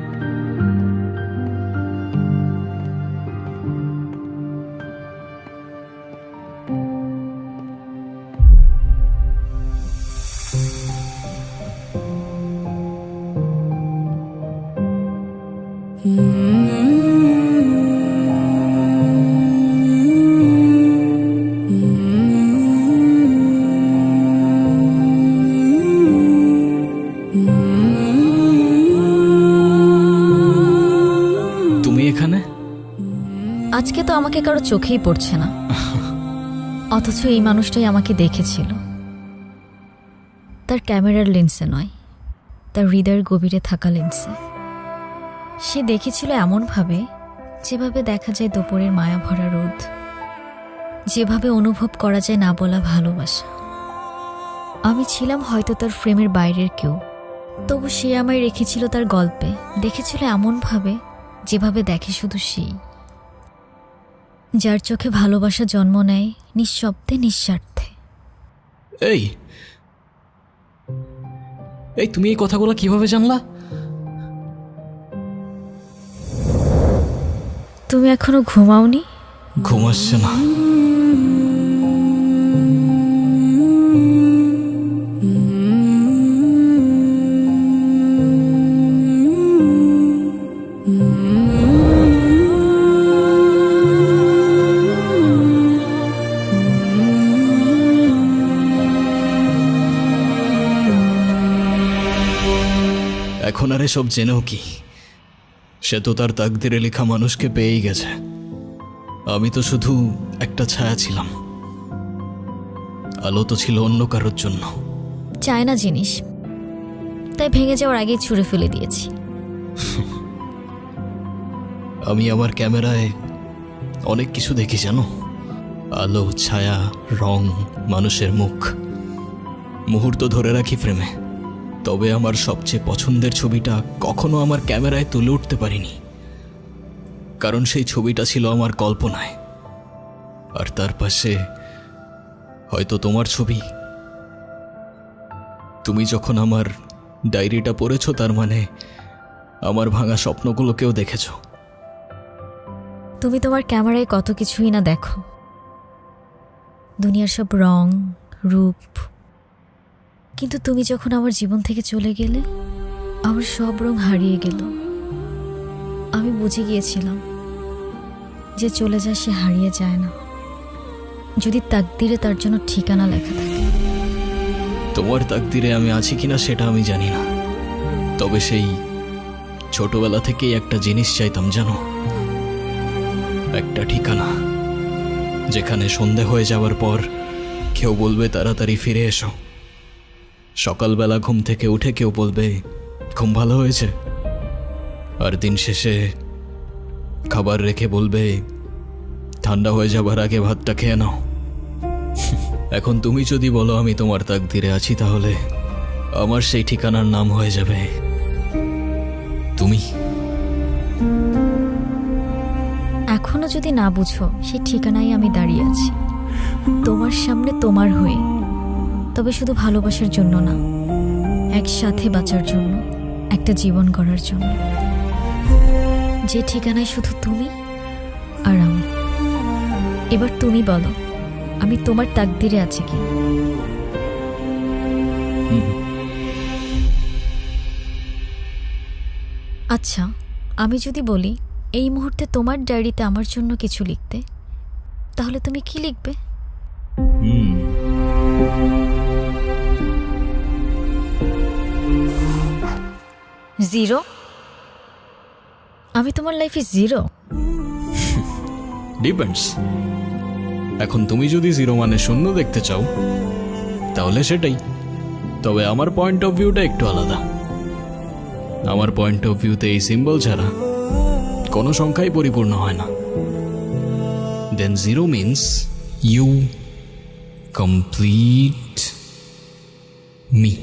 আজকে তো আমাকে কারো চোখেই পড়ছে না, অথচ এই মানুষটাই আমাকে দেখেছিল। তার ক্যামেরার লেন্সে নয়, তার হৃদয়ের গভীরে থাকা লেন্সে। সে দেখেছিল এমনভাবে যেভাবে দেখা যায় দুপুরের মায়া ভরা রোদ, যেভাবে অনুভব করা যায় না বলা ভালোবাসা। আমি ছিলাম হয়তো তার ফ্রেমের বাইরের কেউ, তবু সে আমায় রেখেছিল তার গল্পে। দেখেছিল এমনভাবে যেভাবে দেখে শুধু সেই, যার চোখে ভালোবাসা জন্ম নেয় নিঃশব্দে, নিঃস্বার্থে। এই এই তুমি এই কথাগুলো কিভাবে জানলা? তুমি এখনো ঘুমাওনি? ঘুম আসছে না। এখন আর এসব জেনেও কি? সে তো তার তাকদিরে লেখা মানুষকে পেয়েই গেছে। আমি তো শুধু একটা ছায়া ছিলাম, আলো তো ছিল অন্য কারোর জন্য। চায় না জিনিস, তাই ভেঙে যাওয়ার আগেই ছুঁড়ে ফেলে দিয়েছি। আমি আমার ক্যামেরায় অনেক কিছু দেখি জানো, আলো, ছায়া, রং, মানুষের মুখ, মুহূর্ত ধরে রাখি ফ্রেমে। তবে আমার সবচেয়ে পছন্দের ছবিটা কখনো আমার ক্যামেরায় তুলে উঠতে পারিনি, কারণ সেই ছবিটা ছিল আমার কল্পনায়। আর তার পাশে হয়তো তোমার ছবি। তুমি যখন আমার ডায়েরিটা পড়েছো, তার মানে আমার ভাঙা স্বপ্নগুলোকেও দেখেছো। তুমি তোমার ক্যামেরায় কত কিছুই না দেখো, দুনিয়ার সব রং, রূপ। কিন্তু তুমি যখন আমার জীবন থেকে চলে গেলে, আমার সব রং হারিয়ে গেল। আমি বুঝে গিয়েছিলাম যে চলে যায় সে হারিয়ে যায় না, যদি তাকদিরে তার জন্য ঠিকানা লেখা থাকে। তোমার তাকদিরে আমি আছি কিনা সেটা আমি জানি না, তবে সেই ছোটবেলা থেকেই একটা জিনিস চাইতাম জানো, একটা ঠিকানা, যেখানে সন্ধে হয়ে যাওয়ার পর কেউ বলবে তাড়াতাড়ি ফিরে এসো। সকালবেলা ঘুম থেকে উঠে কেউ বলবে ঘুম ভালো হয়েছে, আর দিন শেষে খাবার রেখে বলবে ঠান্ডা হয়ে যাবার আগে ভাতটা খেয়ে নাও। এখন তুমি যদি বলো আমি তোমার তাকদিরে আছি, তাহলে আমার সেই ঠিকানার নাম হয়ে যাবে তুমি। এখনো যদি না বুঝো, সেই ঠিকানায় আমি দাঁড়িয়ে আছি তোমার সামনে, তোমার হয়ে। তবে শুধু ভালোবাসার জন্য না, একসাথে বাঁচার জন্য, একটা জীবন গড়ার জন্য, যে ঠিকানায় শুধু তুমি আর আমি। এবার তুমি বলো, আমি তোমার তাকদিরে আছি কি? আচ্ছা, আমি যদি বলি এই মুহূর্তে তোমার ডায়েরিতে আমার জন্য কিছু লিখতে, তাহলে তুমি কি লিখবে? জিরো? আমি তোমার লাইফে জিরো? ডিপেন্ডস। এখন তুমি যদি জিরো মানে শূন্য দেখতে চাও তাহলে সেটাই, তবে আমার পয়েন্ট অফ ভিউটা একটু আলাদা। আমার পয়েন্ট অফ ভিউতে এই সিম্বল ছাড়া কোনো সংখ্যাই পরিপূর্ণ হয় না। Then zero means you complete me.